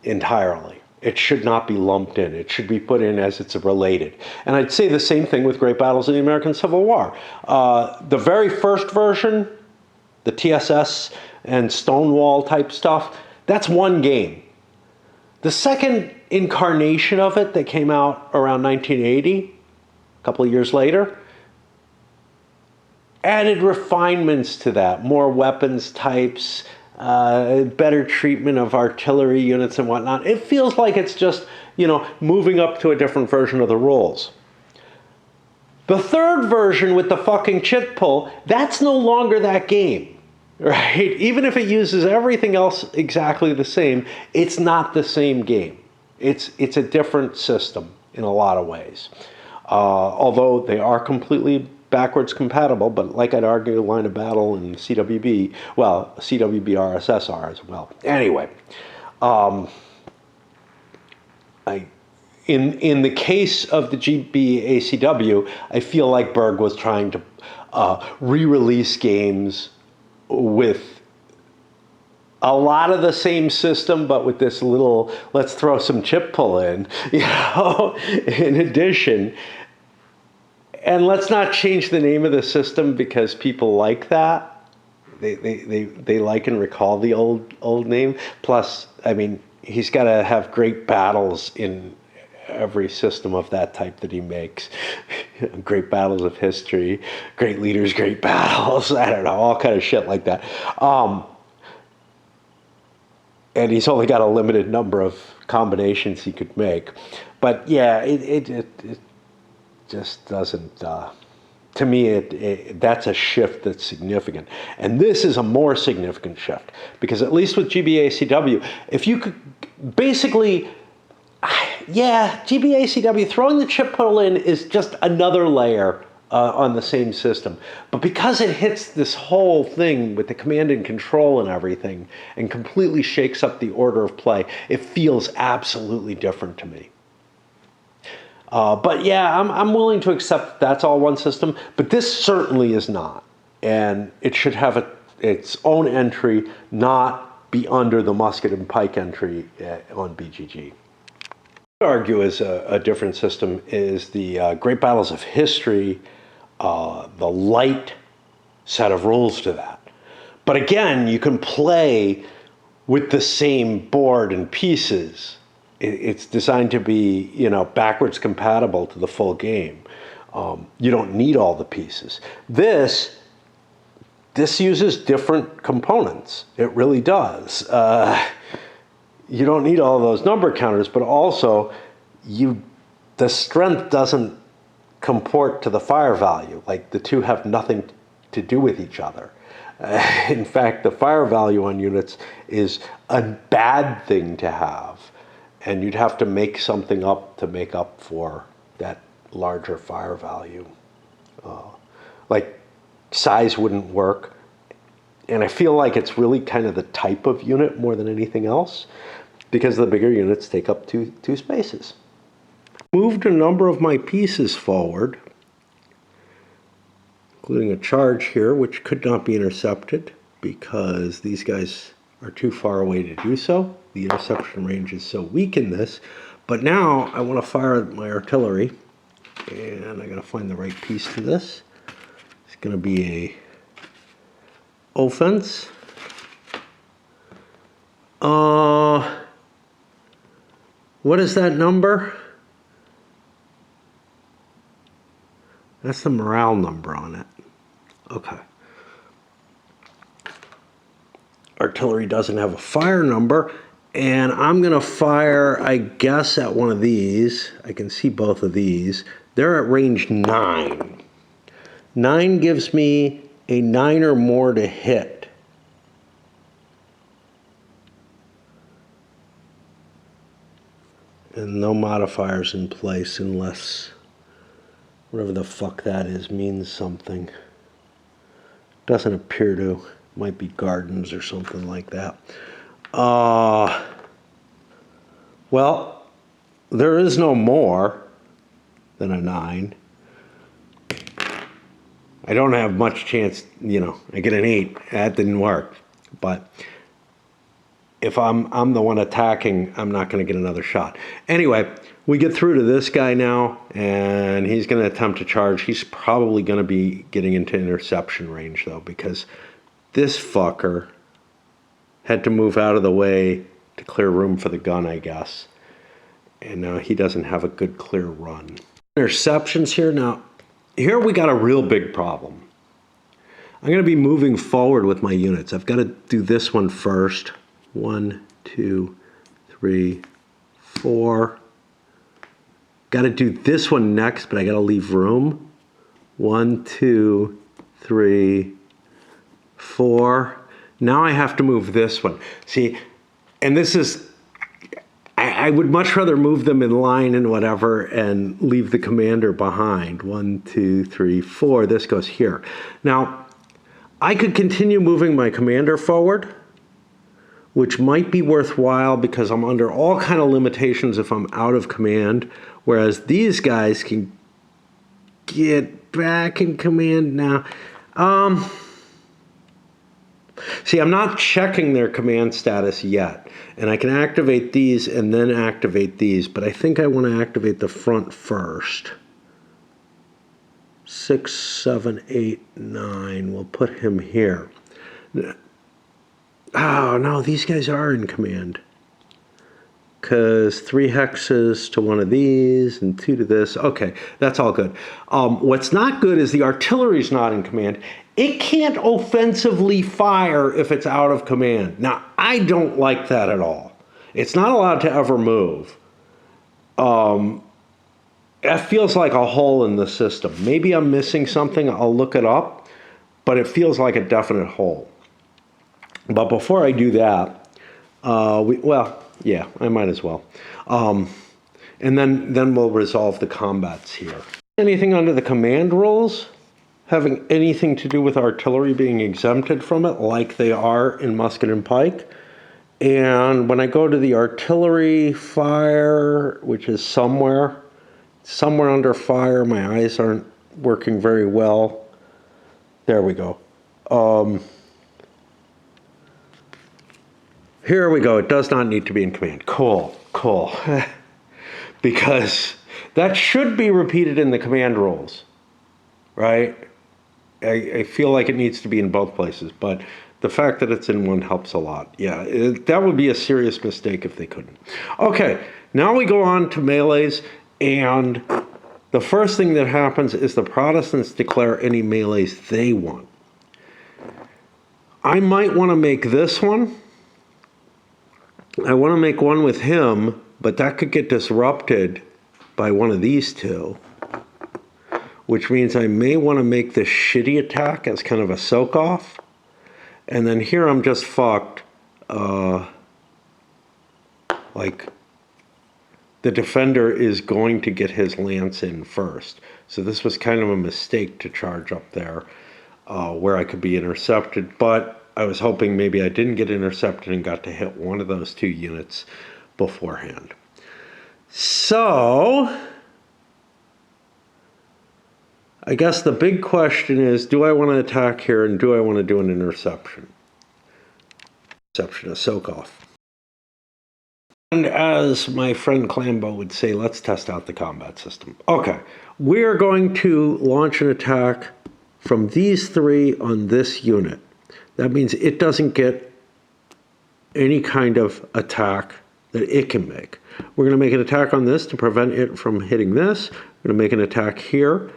entirely. It should not be lumped in. It should be put in as it's related. And I'd say the same thing with Great Battles of the American Civil War. The very first version, the TSS and Stonewall type stuff, that's one game. The second incarnation of it that came out around 1980, a couple of years later, added refinements to that, more weapons types, better treatment of artillery units and whatnot. It feels like it's just, moving up to a different version of the rules. The third version with the fucking chit pull, that's no longer that game, right? Even if it uses everything else exactly the same, it's not the same game. It's a different system in a lot of ways. Although they are completely backwards compatible, but like I'd argue, Line of Battle and CWB, well, CWB RSS are as well. Anyway, in the case of the GBACW, I feel like Berg was trying to re-release games with a lot of the same system, but with this little, let's throw some chip pull in, in addition. And let's not change the name of the system because people like that. They like and recall the old name. Plus, I mean, he's got to have great battles in every system of that type that he makes. Great battles of history, great leaders, great battles. I don't know, all kind of shit like that. And he's only got a limited number of combinations he could make. But yeah, it just doesn't, to me, that's a shift that's significant. And this is a more significant shift, because at least with GBACW, if you could basically, GBACW, throwing the chip pull in is just another layer on the same system. But because it hits this whole thing with the command and control and everything, and completely shakes up the order of play, it feels absolutely different to me. But yeah, I'm willing to accept that's all one system, but this certainly is not. And it should have its own entry, not be under the musket and pike entry on BGG. I would argue is a different system is the Great Battles of History, the light set of rules to that. But again, you can play with the same board and pieces. It's designed to be, backwards compatible to the full game. You don't need all the pieces. This uses different components. It really does. You don't need all those number counters, but also the strength doesn't comport to the fire value. Like, the two have nothing to do with each other. In fact, the fire value on units is a bad thing to have. And you'd have to make something up to make up for that larger fire value. Like, size wouldn't work. And I feel like it's really kind of the type of unit more than anything else, because the bigger units take up two spaces. Moved a number of my pieces forward, including a charge here, which could not be intercepted because these guys are too far away to do so. The interception range is so weak in this. But now I want to fire my artillery, and I got to find the right piece for this. It's going to be a offense. What is that number? That's the morale number on it. Okay. Artillery doesn't have a fire number, and I'm going to fire, I guess, at one of these. I can see both of these. They're at range 9. 9 gives me a 9 or more to hit. And no modifiers in place unless whatever the fuck that is means something. Doesn't appear to. Might be gardens or something like that. Well, there is no more than a 9. I don't have much chance, you know, I get an 8. That didn't work. But if I'm the one attacking, I'm not going to get another shot. Anyway, we get through to this guy now, and he's going to attempt to charge. He's probably going to be getting into interception range, though, because this fucker had to move out of the way to clear room for the gun, I guess. And now he doesn't have a good clear run. Interceptions here. Now, here we got a real big problem. I'm going to be moving forward with my units. I've got to do this one first. 1, 2, 3, 4. Got to do this one next, but I got to leave room. 1, 2, 3, 4. Now I have to move this one. See, and this is, I would much rather move them in line and whatever and leave the commander behind. 1, 2, 3, 4. This goes here. Now, I could continue moving my commander forward, which might be worthwhile because I'm under all kind of limitations if I'm out of command, whereas these guys can get back in command now. See, I'm not checking their command status yet, and I can activate these and then activate these, but I think I want to activate the front first. 6, 7, 8, 9. We'll put him here. Oh, no, these guys are in command. Because 3 hexes to one of these and 2 to this. Okay, that's all good. What's not good is the artillery's not in command. It can't offensively fire if it's out of command. Now, I don't like that at all. It's not allowed to ever move. It feels like a hole in the system. Maybe I'm missing something. I'll look it up. But it feels like a definite hole. But before I do that, well, yeah, I might as well. And then we'll resolve the combats here. Anything under the command rules having anything to do with artillery being exempted from it, like they are in musket and pike. And when I go to the artillery fire, which is somewhere under fire, my eyes aren't working very well. There we go. Here we go. It does not need to be in command. Cool. Because that should be repeated in the command rules, right? I feel like it needs to be in both places, but the fact that it's in one helps a lot. Yeah, that would be a serious mistake if they couldn't. Okay, now we go on to melees, and the first thing that happens is the Protestants declare any melees they want. I might want to make this one. I want to make one with him, but that could get disrupted by one of these two, which means I may want to make this shitty attack as kind of a soak-off. And then here I'm just fucked. Like, the defender is going to get his lance in first. So this was kind of a mistake to charge up there where I could be intercepted, but I was hoping maybe I didn't get intercepted and got to hit one of those 2 units beforehand. So I guess the big question is, do I want to attack here and do I want to do an interception? Interception, a soak-off. And as my friend Clambo would say, let's test out the combat system. Okay, we're going to launch an attack from these 3 on this unit. That means it doesn't get any kind of attack that it can make. We're going to make an attack on this to prevent it from hitting this. We're going to make an attack here.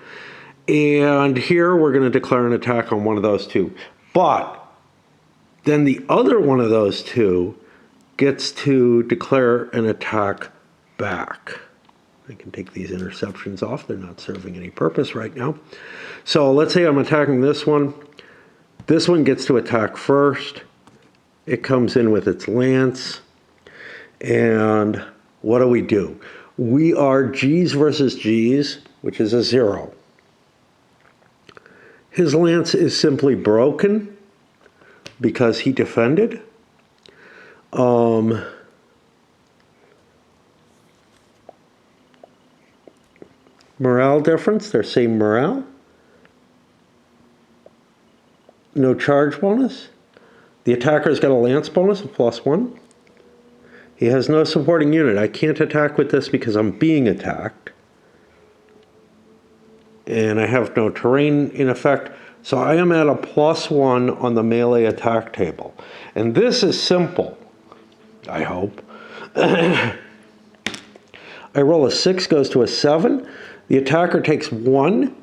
And here we're going to declare an attack on one of those two. But then the other one of those two gets to declare an attack back. I can take these interceptions off. They're not serving any purpose right now. So let's say I'm attacking this one. This one gets to attack first. It comes in with its lance. And what do? We are G's versus G's, which is a 0. His lance is simply broken because he defended. Morale difference, they're same morale. No charge bonus. The attacker's got a lance bonus of +1. He has no supporting unit. I can't attack with this because I'm being attacked. And I have no terrain in effect. So I am at a +1 on the melee attack table. And this is simple, I hope. I roll a 6, goes to a 7. The attacker takes 1,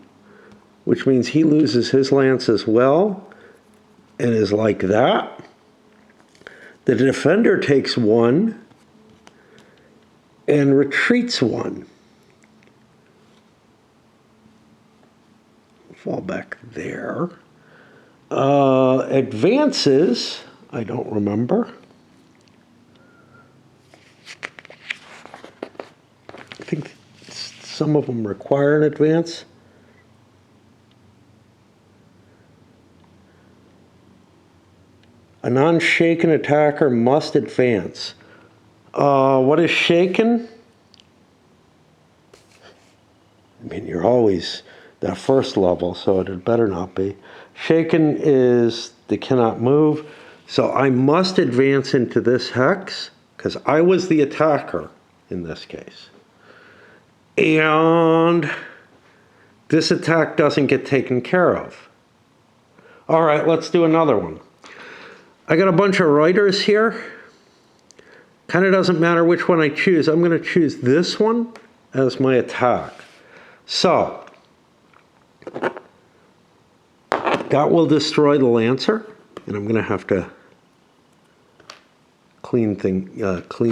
which means he loses his lance as well, and is like that. The defender takes 1 and retreats 1. Fall back there. Advances, I don't remember. I think some of them require an advance. A non-shaken attacker must advance. What is shaken? I mean, you're always that first level, so it had better not be. Shaken is they cannot move. So I must advance into this hex, because I was the attacker in this case. And this attack doesn't get taken care of. All right, let's do another one. I got a bunch of writers here. Kind of doesn't matter which one I choose. I'm going to choose this one as my attack. So, that will destroy the Lancer, and I'm going to have to clean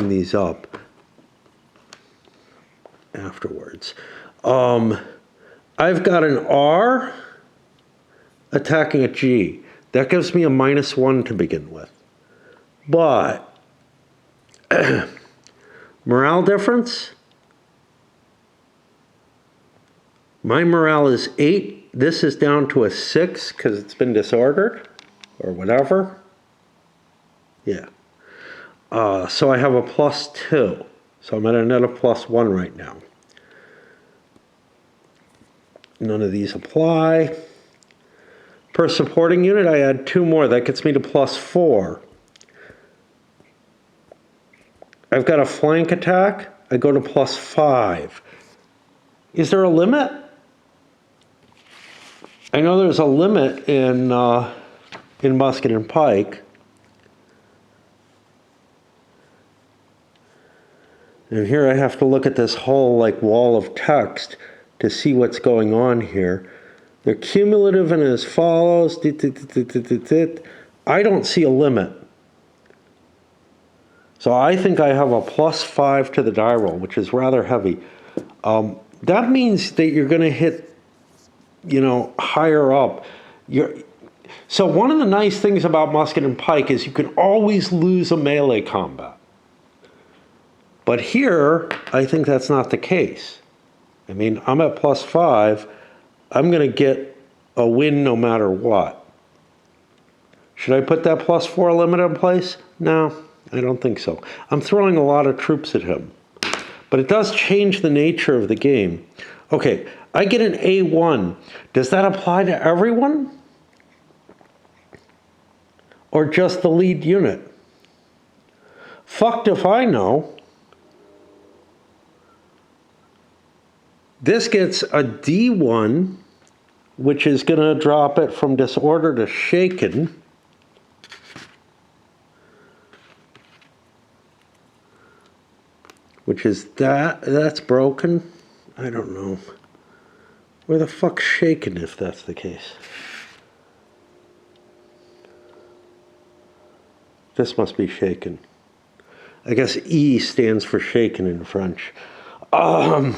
these up afterwards. I've got an R attacking a G. That gives me a -1 to begin with. But morale difference? My morale is 8. This is down to a 6 because it's been disordered or whatever. Yeah. So I have a +2. So I'm at a net of +1 right now. None of these apply. Per supporting unit, I add 2 more. That gets me to +4. I've got a flank attack. I go to +5. Is there a limit? I know there's a limit in musket and pike. And here I have to look at this whole wall of text to see what's going on here. They're cumulative and as follows. I don't see a limit. So I think I have a +5 to the die roll, which is rather heavy. That means that you're going to hit, higher up. So one of the nice things about musket and pike is you can always lose a melee combat. But here, I think that's not the case. I mean, I'm at +5. I'm going to get a win no matter what. Should I put that +4 limit in place? No, I don't think so. I'm throwing a lot of troops at him. But it does change the nature of the game. Okay, I get an A1. Does that apply to everyone? Or just the lead unit? Fucked if I know. This gets a D1, which is going to drop it from disorder to shaken. Which is that's broken. I don't know. Where the fuck's shaken if that's the case? This must be shaken. I guess E stands for shaken in French. Okay,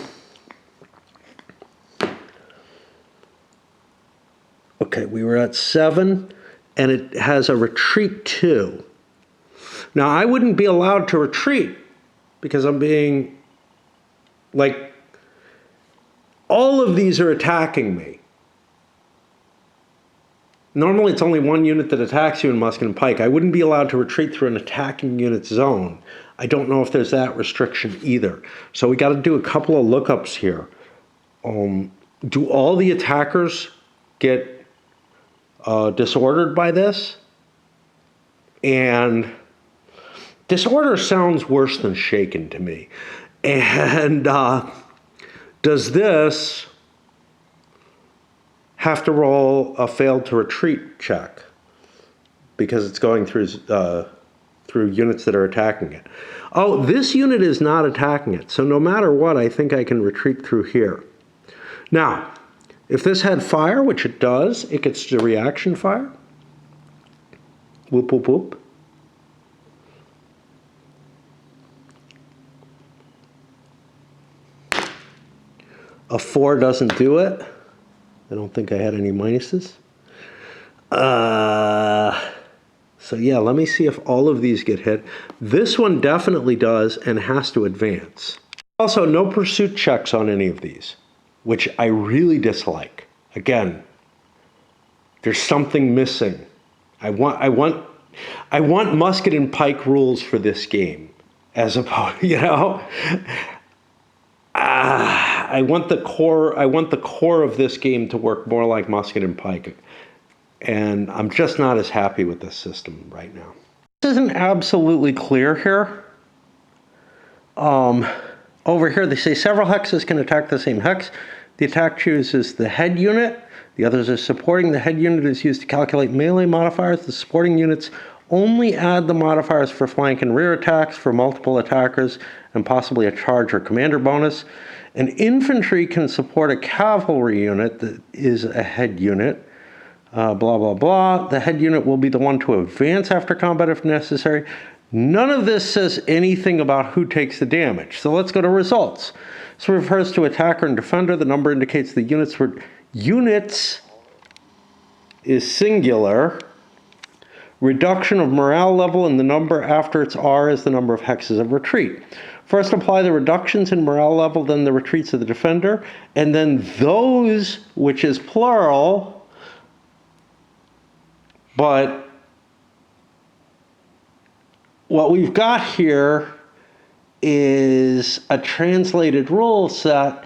we were at 7, and it has a retreat 2. Now, I wouldn't be allowed to retreat because I'm being, like, all of these are attacking me. Normally, it's only one unit that attacks you in musket and pike. I wouldn't be allowed to retreat through an attacking unit zone. I don't know if there's that restriction either. So we got to do a couple of lookups here. Do all the attackers get disordered by this? And disorder sounds worse than shaken to me. And does this have to roll a failed to retreat check because it's going through units that are attacking it? Oh, this unit is not attacking it. So no matter what, I think I can retreat through here. Now, if this had fire, which it does, it gets to reaction fire. Whoop, whoop, whoop. A 4 doesn't do it. I don't think I had any minuses. So yeah, let me see if all of these get hit. This one definitely does and has to advance. Also, no pursuit checks on any of these, which I really dislike. Again, there's something missing. I want musket and pike rules for this game, as opposed, you know. I want the core of this game to work more like musket and pike, and I'm just not as happy with this system right now. This isn't absolutely clear here. Over here they say several hexes can attack the same hex. The attack chooses the head unit. The others are supporting. The head unit is used to calculate melee modifiers. The supporting units only add the modifiers for flank and rear attacks for multiple attackers and possibly a charge or commander bonus. An infantry can support a cavalry unit that is a head unit. Blah, blah, blah. The head unit will be the one to advance after combat if necessary. None of this says anything about who takes the damage. So let's go to results. So it refers to attacker and defender. The number indicates the units were units is singular. Reduction of morale level, and the number after its R is the number of hexes of retreat. First apply the reductions in morale level, then the retreats of the defender, and then those, which is plural, but what we've got here is a translated rule set,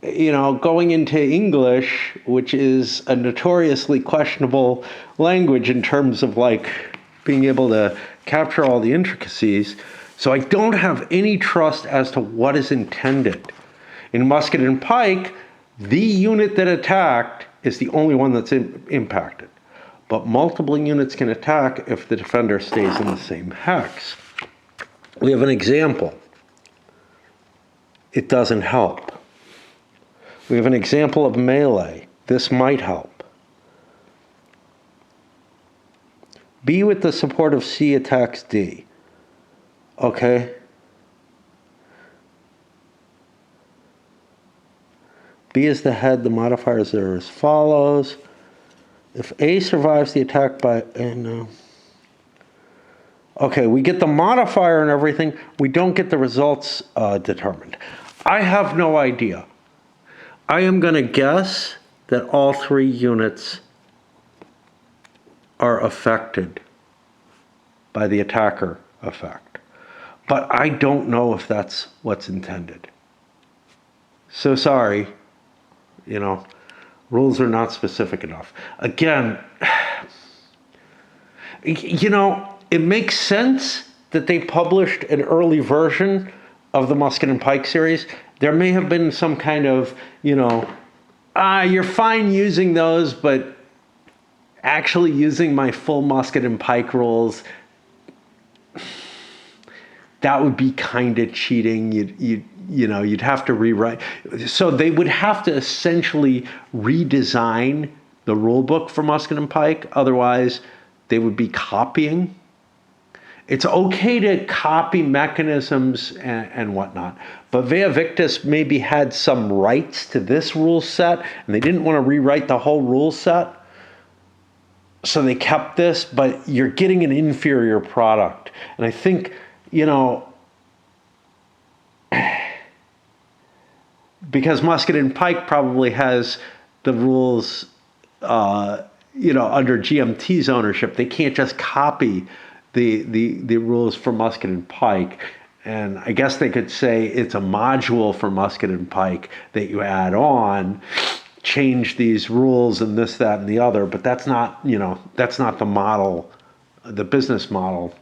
you know, going into English, which is a notoriously questionable language in terms of like being able to capture all the intricacies. So I don't have any trust as to what is intended. In musket and pike, the unit that attacked is the only one that's impacted. But multiple units can attack if the defender stays in the same hex. We have an example. It doesn't help. We have an example of melee. This might help. B with the support of C attacks D. Okay. B is the head. The modifiers are as follows. If A survives the attack by... Okay, we get the modifier and everything. We don't get the results determined. I have no idea. I am going to guess that all 3 units are affected by the attacker effect. But I don't know if that's what's intended. So sorry, you know, rules are not specific enough. Again, you know, it makes sense that they published an early version of the Musket and Pike series. There may have been some kind of, you know, you're fine using those, but actually using my full Musket and Pike rules, that would be kind of cheating. you'd have to rewrite. So they would have to essentially redesign the rule book for Musket and Pike. Otherwise, they would be copying. It's okay to copy mechanisms and whatnot, but Vea Victis maybe had some rights to this rule set, and they didn't want to rewrite the whole rule set, so they kept this, but you're getting an inferior product. And I think, because Musket and Pike probably has the rules, under GMT's ownership, they can't just copy the rules for Musket and Pike. And I guess they could say it's a module for Musket and Pike that you add on, change these rules and this, that, and the other, but that's not the model, the business model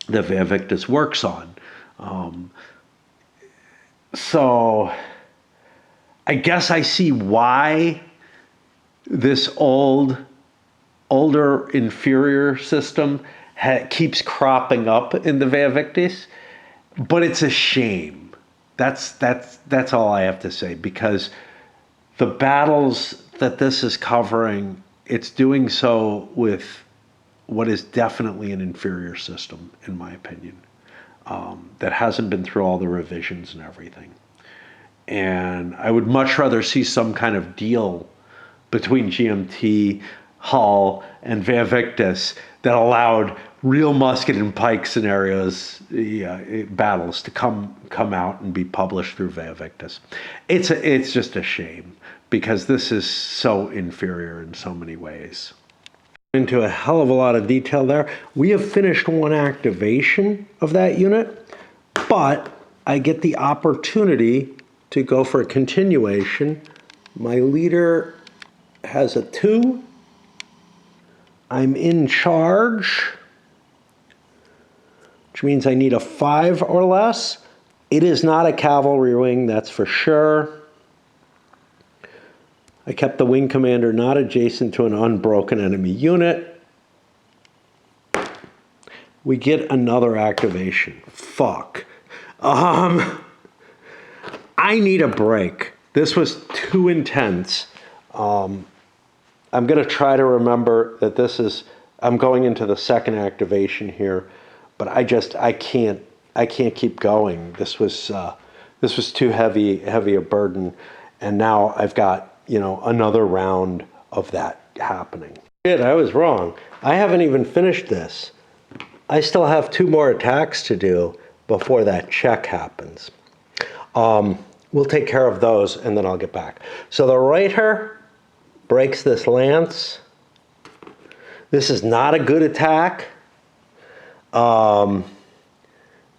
that Vea Victis works on. So I guess I see why this older, inferior system keeps cropping up in the Vea Victis, but it's a shame. That's all I have to say, because the battles that this is covering, it's doing so with what is definitely an inferior system, in my opinion, that hasn't been through all the revisions and everything. And I would much rather see some kind of deal between GMT, Hull, and Vea Victis that allowed real Musket and Pike scenarios, battles to come out and be published through Vea Victis. It's just a shame, because this is so inferior in so many ways. Into a hell of a lot of detail there. We have finished one activation of that unit, but I get the opportunity to go for a continuation. My leader has a 2. I'm in charge, which means I need a 5 or less. It is not a cavalry wing, that's for sure. I kept the wing commander not adjacent to an unbroken enemy unit. We get another activation. Fuck. I need a break. This was too intense. I'm going to try to remember that I'm going into the second activation here, but I can't keep going. This was too heavy a burden, and now I've got, another round of that happening. Shit, I was wrong. I haven't even finished this. I still have 2 more attacks to do before that check happens. We'll take care of those, and then I'll get back. So the Reiter breaks this lance. This is not a good attack. There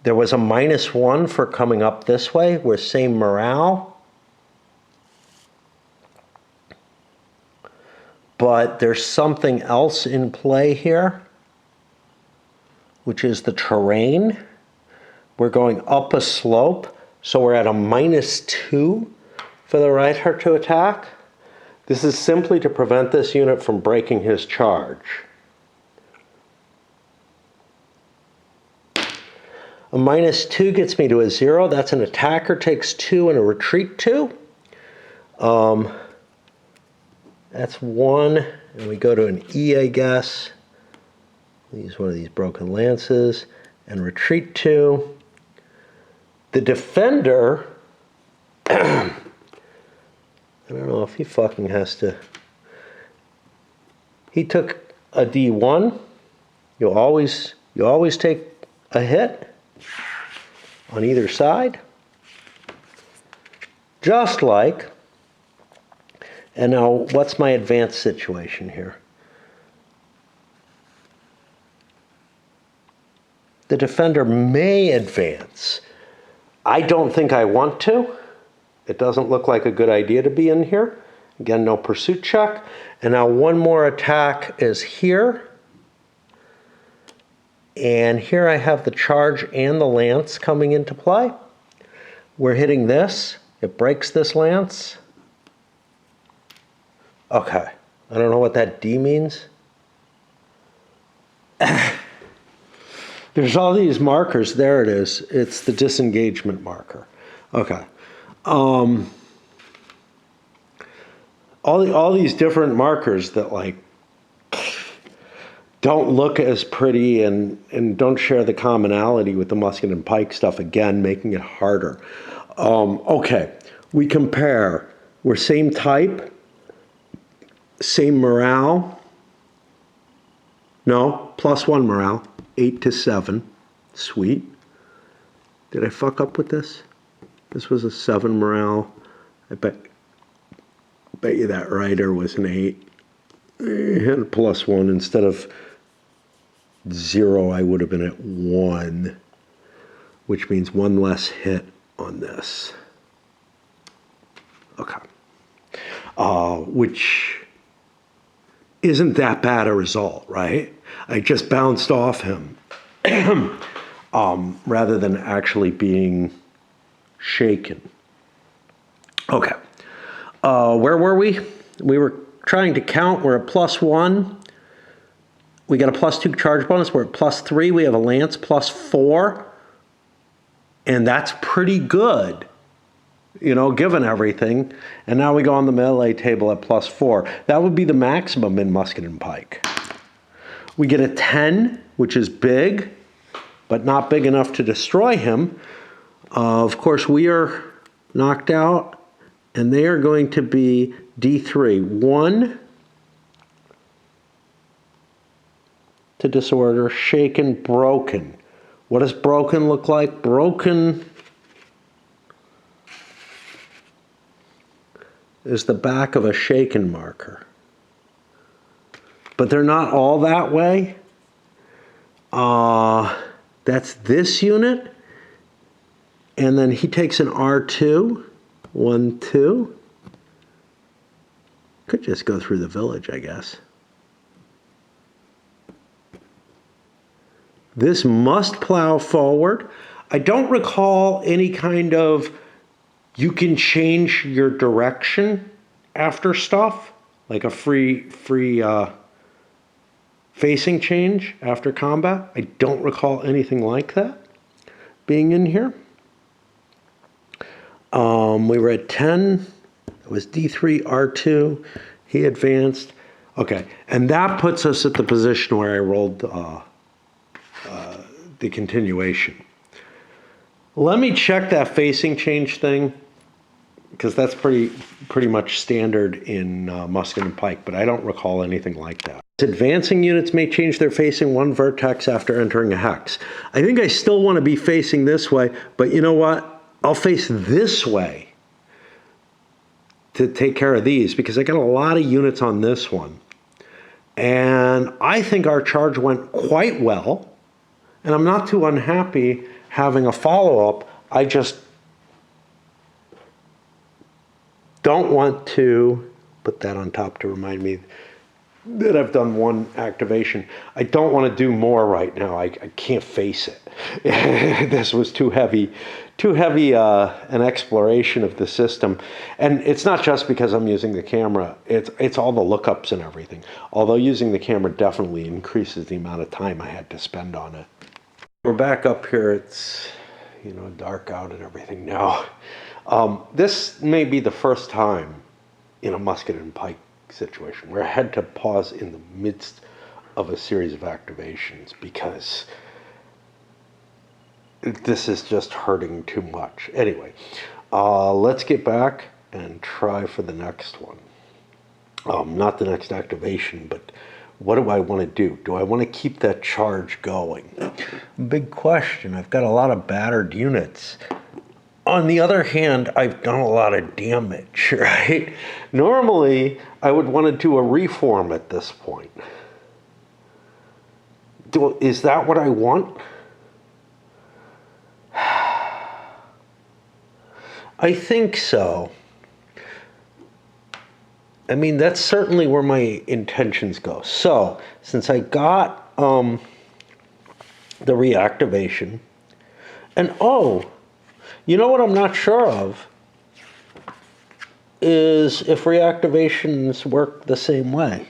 was a -1 for coming up this way. We're same morale. But there's something else in play here, which is the terrain. We're going up a slope, so we're at a -2 for the Reiter to attack. This is simply to prevent this unit from breaking his charge. A -2 gets me to a 0. That's an attacker takes 2 and a retreat 2. That's 1, and we go to an E, I guess. Use one of these broken lances, and retreat 2. The defender, I don't know if he fucking has to. He took a D1. You always take a hit on either side, just like. And now, what's my advanced situation here? The defender may advance. I don't think I want to. It doesn't look like a good idea to be in here. Again, no pursuit check. And now one more attack is here. And here I have the charge and the lance coming into play. We're hitting this. It breaks this lance. Okay. I don't know what that D means. There's all these markers. There it is. It's the disengagement marker. Okay. All these different markers that like don't look as pretty and don't share the commonality with the musket and pike stuff, again, making it harder. Okay, we compare. We're same type, same morale. No, +1 morale, 8 to 7. Sweet. Did I fuck up with this? This was a 7 morale. I bet you that rider was an 8. Hit a +1 instead of 0. I would have been at 1, which means 1 less hit on this. Okay. Which isn't that bad a result, right? I just bounced off him rather than actually being shaken. Okay. Where were we? We were trying to count. We're at +1. We got a +2 charge bonus. We're at +3. We have a lance +4. And that's pretty good, you know, given everything. And now we go on the melee table at +4. That would be the maximum in musket and pike. We get a 10, which is big, but not big enough to destroy him. Of course, we are knocked out, and they are going to be D3. 1 to disorder, shaken, broken. What does broken look like? Broken is the back of a shaken marker. But they're not all that way. That's this unit. And then he takes an R2. 1, 2. Could just go through the village, I guess. This must plow forward. I don't recall any kind of you can change your direction after stuff, like a free facing change after combat. I don't recall anything like that being in here. We were at 10. It was D3, R2. He advanced. Okay, and that puts us at the position where I rolled the continuation. Let me check that facing change thing, because that's pretty much standard in musket and pike, but I don't recall anything like that. Advancing units may change their facing 1 vertex after entering a hex. I think I still want to be facing this way, but you know what? I'll face this way to take care of these, because I got a lot of units on this one. And I think our charge went quite well. And I'm not too unhappy having a follow-up. I just don't want to put that on top to remind me that I've done 1 activation. I don't want to do more right now. I can't face it. This was too heavy an exploration of the system. And it's not just because I'm using the camera. It's all the lookups and everything. Although using the camera definitely increases the amount of time I had to spend on it. We're back up here. It's, you know, dark out and everything now. This may be the first time in a musket and pike situation where I had to pause in the midst of a series of activations, because this is just hurting too much. Anyway, let's get back and try for the next one. Not the next activation, but what do I want to do? Do I want to keep that charge going? Big question. I've got a lot of battered units. On the other hand, I've done a lot of damage, right? Normally, I would want to do a reform at this point. Is that what I want? I think so. I mean, that's certainly where my intentions go. So, since I got the reactivation, and oh, you know what I'm not sure of is if reactivations work the same way.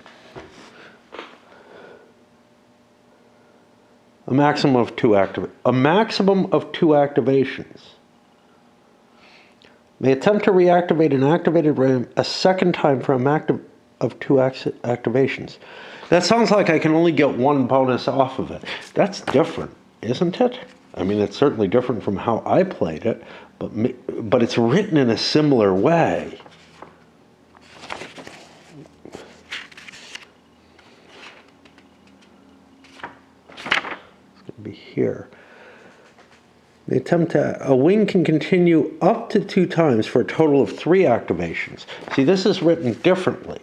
A maximum of two activations. May attempt to reactivate an activated RAM a second time for a max of 2 activations. That sounds like I can only get 1 bonus off of it. That's different, isn't it? I mean, it's certainly different from how I played it, but it's written in a similar way. It's going to be here. The attempt to, a wing can continue up to 2 times for a total of 3 activations. See, this is written differently.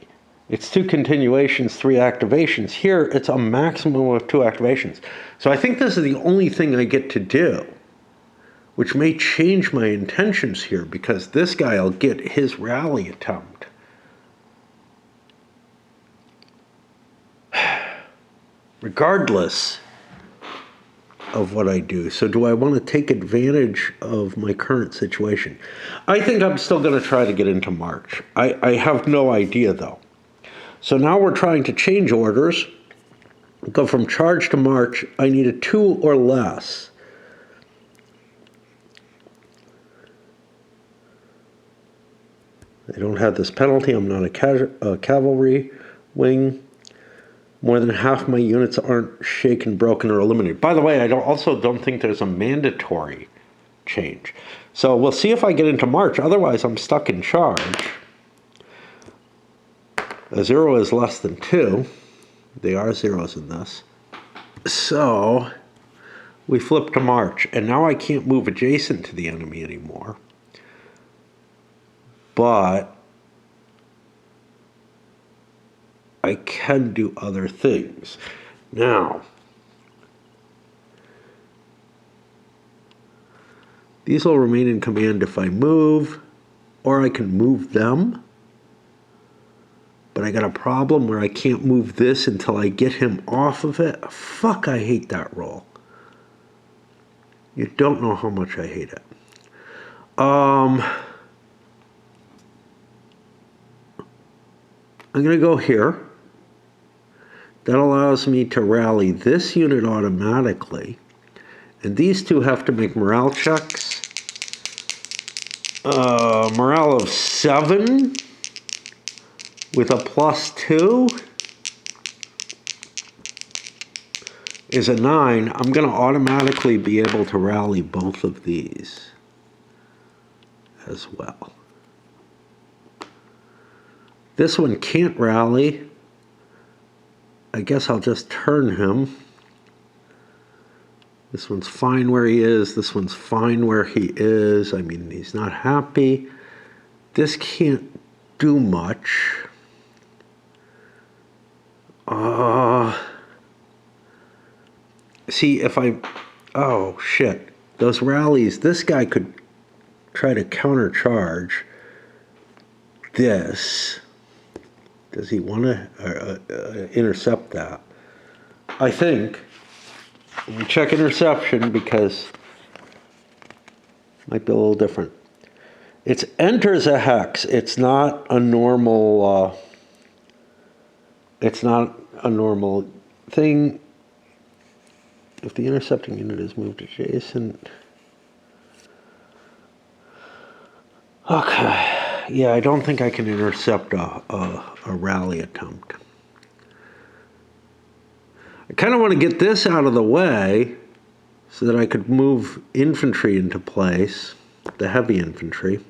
It's 2 continuations, 3 activations. Here, it's a maximum of 2 activations. So I think this is the only thing I get to do, which may change my intentions here, because this guy will get his rally attempt. Regardless of what I do. So do I want to take advantage of my current situation? I think I'm still going to try to get into March. I have no idea, though. So now we're trying to change orders, go from charge to march. I need a 2 or less. I don't have this penalty. I'm not a cavalry wing. More than half my units aren't shaken, broken, or eliminated. By the way, I also don't think there's a mandatory change. So we'll see if I get into March. Otherwise, I'm stuck in charge. A 0 is less than 2. They are zeros in this. So we flip to March. And now I can't move adjacent to the enemy anymore. But I can do other things. Now, these will remain in command if I move, or I can move them. But I got a problem where I can't move this until I get him off of it. Fuck, I hate that roll. You don't know how much I hate it. I'm going to go here. That allows me to rally this unit automatically. And these two have to make morale checks. Morale of 7 with a +2 is a 9. I'm going to automatically be able to rally both of these as well. This one can't rally. I guess I'll just turn him. This one's fine where he is. This one's fine where he is. I mean, he's not happy. This can't do much. See, if I... Oh, shit. Those rallies, this guy could try to countercharge this. Does he want to intercept that? I think. Let me check interception because it might be a little different. It enters a hex. It's not a normal. It's not a normal thing. If the intercepting unit is moved adjacent. Okay. Yeah, I don't think I can intercept a rally attempt. I kind of want to get this out of the way so that I could move infantry into place, the heavy infantry.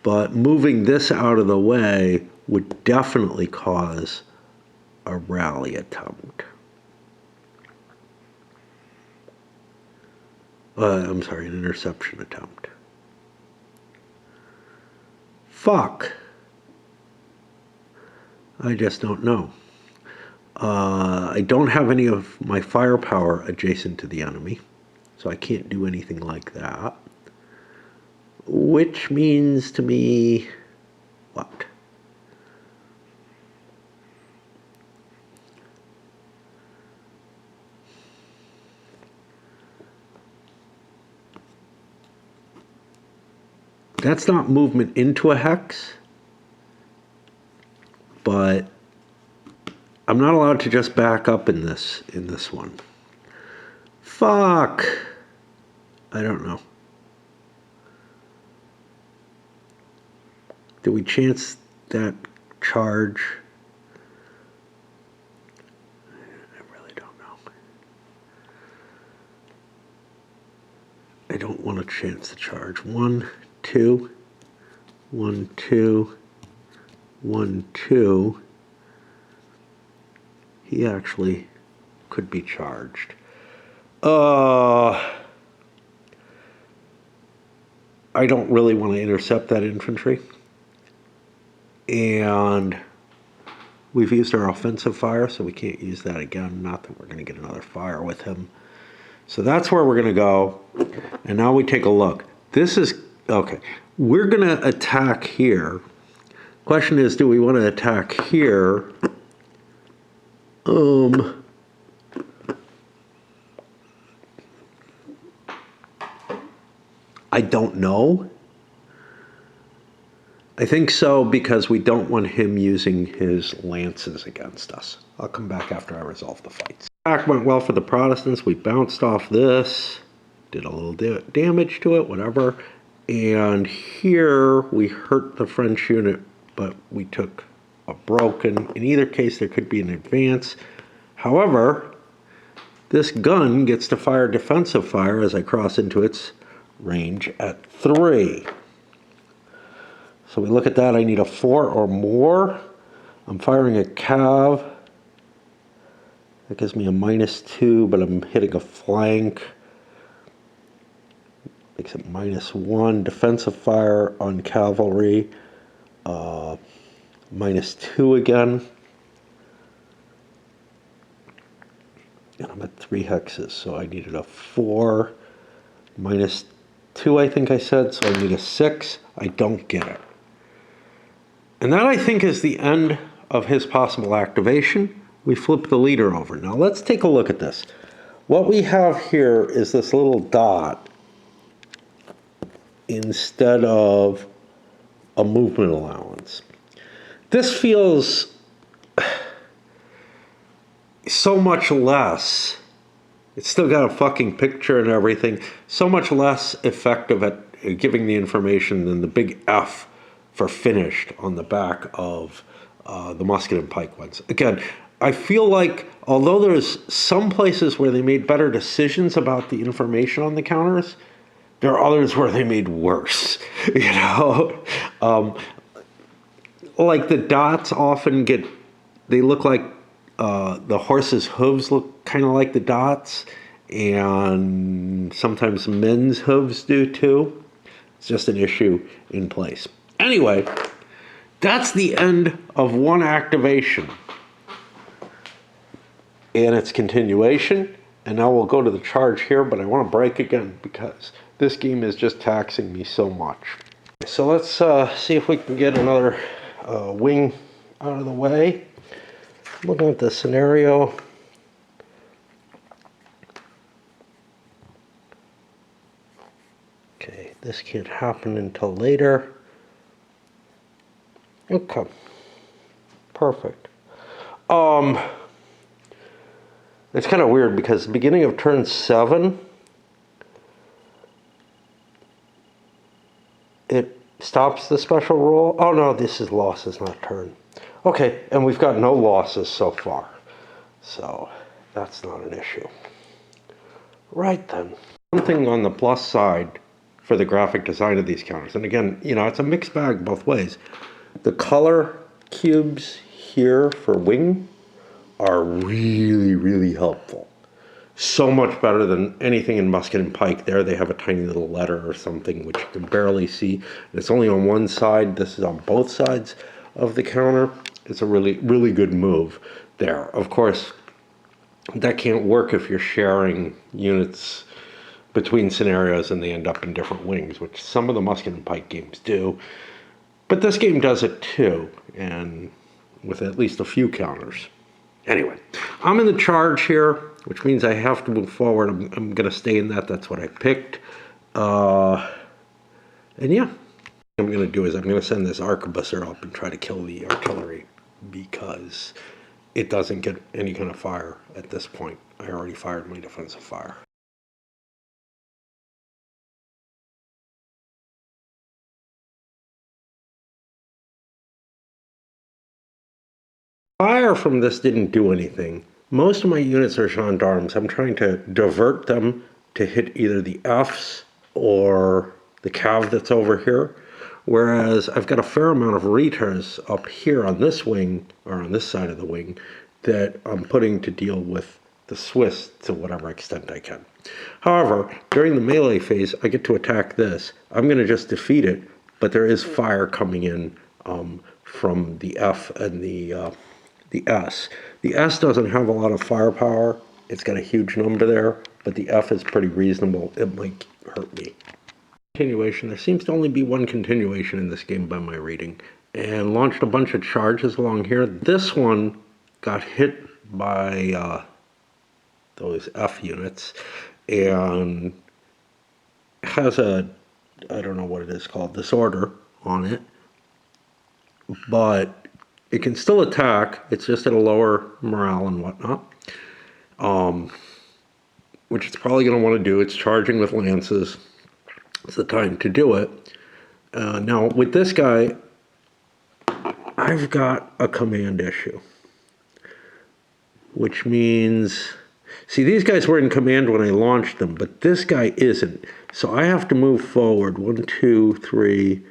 But moving this out of the way would definitely cause a rally attempt. I'm sorry, an interception attempt. Fuck. I just don't know. I don't have any of my firepower adjacent to the enemy, so I can't do anything like that. Which means to me, what? That's not movement into a hex, but I'm not allowed to just back up in this one. Fuck. I don't know. Do we chance that charge? I really don't know. I don't want to chance the charge. 1, 2, 1, 2, 1, 2. He actually could be charged. I don't really want to intercept that infantry. And we've used our offensive fire, so we can't use that again. Not that we're going to get another fire with him. So that's where we're going to go. And now we take a look. This is, okay, we're going to attack here. Question is, do we want to attack here? I don't know. I think so because we don't want him using his lances against us. I'll come back after I resolve the fights. Attack went well for the Protestants. We bounced off this, did a little damage to it, whatever. And here we hurt the French unit, but we took a broken. In either case, there could be an advance. However, this gun gets to fire defensive fire as I cross into its range at 3. So we look at that, I need a 4 or more. I'm firing a cav. That gives me a -2, but I'm hitting a flank. Makes it -1. Defensive fire on cavalry. -2 again. And I'm at 3 hexes, so I needed a 4. -2, I think I said, so I need a 6. I don't get it. And that, I think, is the end of his possible activation. We flip the leader over. Now let's take a look at this. What we have here is this little dot instead of a movement allowance. This feels so much less. It's still got a fucking picture and everything. So much less effective at giving the information than the big F for finished on the back of the musket and pike ones. Again, I feel like although there's some places where they made better decisions about the information on the counters, there are others where they made worse, you know? Like the dots often they look like the horse's hooves look kind of like the dots, and sometimes men's hooves do too. It's just an issue in place. Anyway, that's the end of one activation and its continuation. And now we'll go to the charge here, but I want to break again because this game is just taxing me so much. So let's see if we can get another wing out of the way. Looking at the scenario. Okay, this can't happen until later. Okay, perfect. It's kind of weird because the beginning of turn 7, it stops the special roll. Oh no, this is losses, not turn. Okay, and we've got no losses so far, so that's not an issue. Right then. Something on the plus side for the graphic design of these counters, and again, you know, it's a mixed bag both ways. The color cubes here for wing are really, really helpful. So much better than anything in musket and pike. There they have a tiny little letter or something which you can barely see. And it's only on one side. This is on both sides of the counter. It's a really, really good move there. Of course, that can't work if you're sharing units between scenarios and they end up in different wings, which some of the musket and pike games do. But this game does it too, and with at least a few counters. Anyway, I'm in the charge here, which means I have to move forward. I'm going to stay in that. That's what I picked. And yeah, what I'm going to do is I'm going to send this arquebusier up and try to kill the artillery because it doesn't get any kind of fire at this point. I already fired my defensive fire. Fire from this didn't do anything. Most of my units are gendarmes. I'm trying to divert them to hit either the Fs or the cav that's over here. Whereas I've got a fair amount of retars up here on this wing, or on this side of the wing, that I'm putting to deal with the Swiss to whatever extent I can. However, during the melee phase, I get to attack this. I'm going to just defeat it, but there is fire coming in from the F and the S. The S doesn't have a lot of firepower. It's got a huge number there, but the F is pretty reasonable. It might hurt me. Continuation. There seems to only be one continuation in this game by my reading, and launched a bunch of charges along here. This one got hit by those F units and has a, I don't know what it is called, disorder on it, but it can still attack. It's just at a lower morale and whatnot, which it's probably going to want to do. It's charging with lances. It's the time to do it. Now, with this guy, I've got a command issue, which means, see, these guys were in command when I launched them, but this guy isn't. So I have to move forward 1, 2, 3,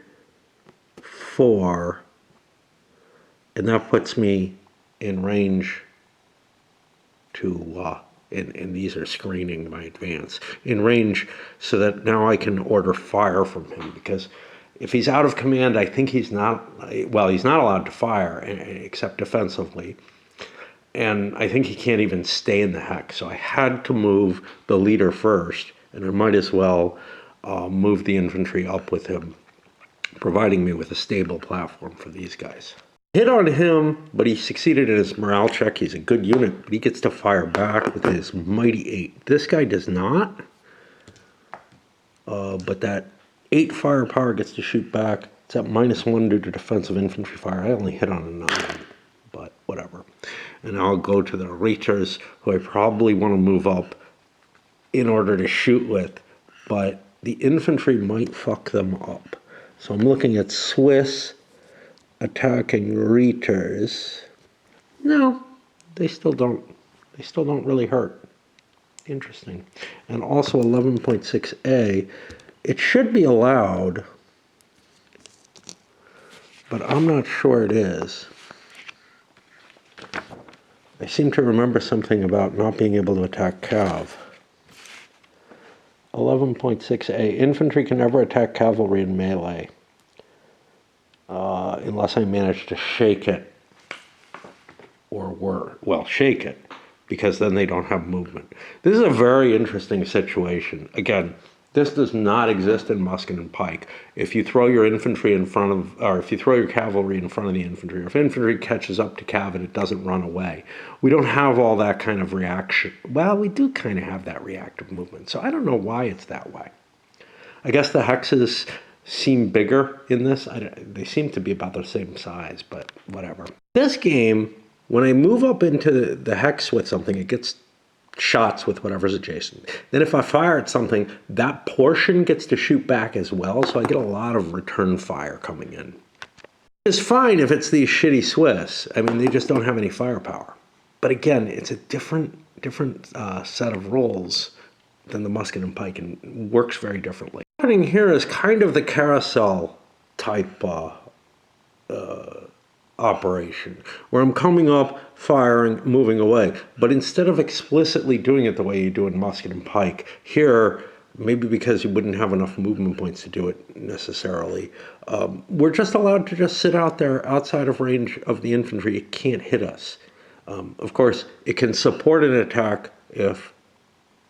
4, and that puts me in range to, and these are screening my advance, in range so that now I can order fire from him, because if he's out of command, I think he's not, well, he's not allowed to fire except defensively. And I think he can't even stay in the hex. So I had to move the leader first, and I might as well move the infantry up with him, providing me with a stable platform for these guys. Hit on him, but he succeeded in his morale check. He's a good unit, but he gets to fire back with his mighty 8. This guy does not, but that 8 firepower gets to shoot back. It's at -1 due to defensive infantry fire. I only hit on a 9, but whatever. And I'll go to the Reiters, who I probably want to move up in order to shoot with, but the infantry might fuck them up. So I'm looking at Swiss attacking Reiters. No, they still don't really hurt. Interesting. And also 11.6A, it should be allowed, but I'm not sure it is. I seem to remember something about not being able to attack cav. 11.6A, infantry can never attack cavalry in melee unless I manage to shake it, or shake it, because then they don't have movement. This is a very interesting situation. Again, this does not exist in musket and pike. If you throw your infantry in front of, or if you throw your cavalry in front of the infantry, or if infantry catches up to cav and it doesn't run away, we don't have all that kind of reaction. Well, we do kind of have that reactive movement, so I don't know why it's that way. I guess the hexes seem bigger in this. They seem to be about the same size, but whatever. This game, when I move up into the hex with something, it gets shots with whatever's adjacent. Then if I fire at something, that portion gets to shoot back as well, so I get a lot of return fire coming in. It's fine if it's these shitty Swiss. I mean, they just don't have any firepower. But again, it's a different set of rules than the musket and pike, and works very differently. What happening here is kind of the carousel type operation, where I'm coming up, firing, moving away. But instead of explicitly doing it the way you do in musket and pike, here, maybe because you wouldn't have enough movement points to do it necessarily, we're just allowed to just sit out there outside of range of the infantry. It can't hit us. Of course, it can support an attack if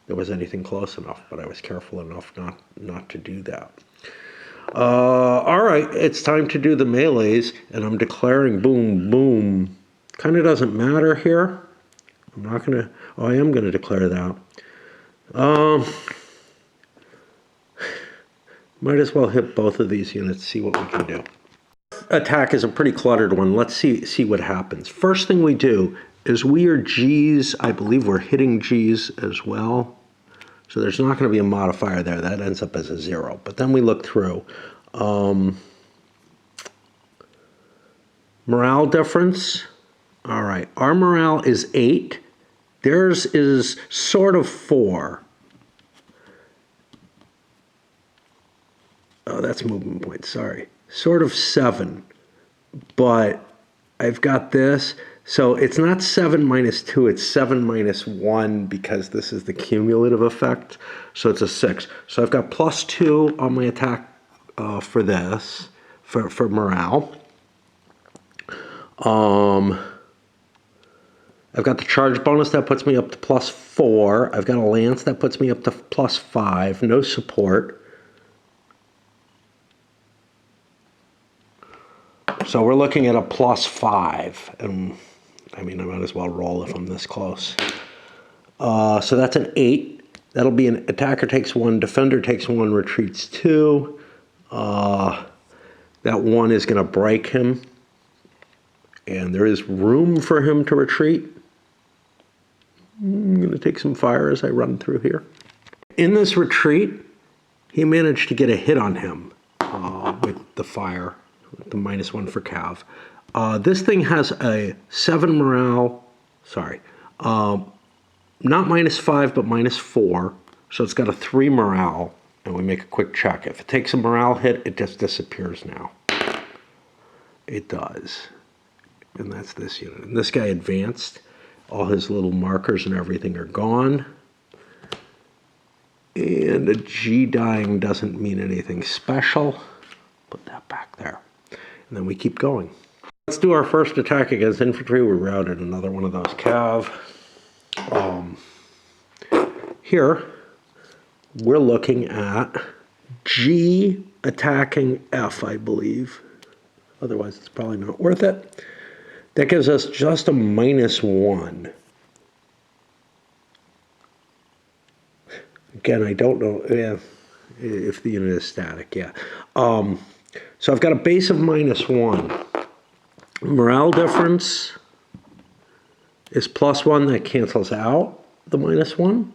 there was anything close enough, but I was careful enough not to do that. All right, it's time to do the melees, and I'm declaring boom, boom. Kind of doesn't matter here. I'm not going to, oh, I am going to declare that. Might as well hit both of these units, see what we can do. Attack is a pretty cluttered one. Let's see what happens. First thing we do is we are Gs. I believe we're hitting Gs as well. So there's not going to be a modifier there. That ends up as a 0. But then we look through. Morale difference. All right, our morale is 8. Theirs is sort of 4. Oh, that's movement points, sorry. Sort of 7. But I've got this. So it's not 7 minus 2, it's 7 minus 1 because this is the cumulative effect. So it's a 6. So I've got plus 2 on my attack for this, for morale. I've got the charge bonus that puts me up to plus 4. I've got a lance that puts me up to plus 5. No support. So we're looking at a plus 5. And I mean, I might as well roll if I'm this close. So that's an 8. That'll be an attacker takes 1, defender takes 1, retreats 2. That 1 is going to break him. And there is room for him to retreat. I'm going to take some fire as I run through here. In this retreat, he managed to get a hit on him with the fire, with the -1 for Cav. This thing has a 7 morale, sorry, not -5, but -4. So it's got a 3 morale, and we make a quick check. If it takes a morale hit, it just disappears now. It does. And that's this unit. And this guy advanced. All his little markers and everything are gone. And a G dying doesn't mean anything special. Put that back there. And then we keep going. Let's do our first attack against infantry. We routed another one of those cav. Here, we're looking at G attacking F, I believe. Otherwise, it's probably not worth it. That gives us just a -1. Again, I don't know if the unit is static, yeah. So I've got a base of -1. Morale difference is +1. That cancels out the -1.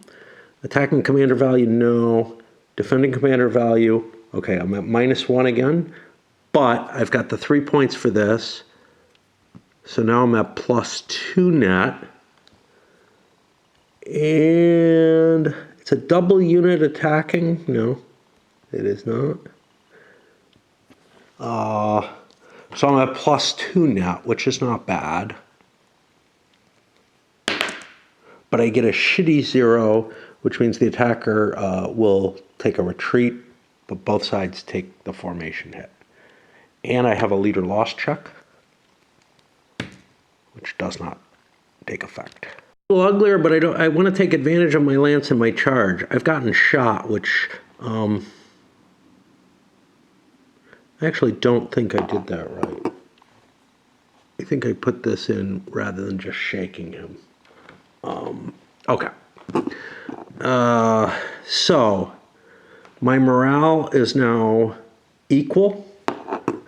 Attacking commander value, no. Defending commander value, okay, I'm at -1 again. But I've got the 3 points for this. So now I'm at +2 net. And it's a double unit attacking. No, it is not. So I'm at +2 net, which is not bad. But I get a shitty 0, which means the attacker will take a retreat, but both sides take the formation hit. And I have a leader loss check, which does not take effect. A little uglier, but I want to take advantage of my lance and my charge. I've gotten shot, which I actually don't think I did that right. I think I put this in rather than just shaking him. Okay. So my morale is now equal.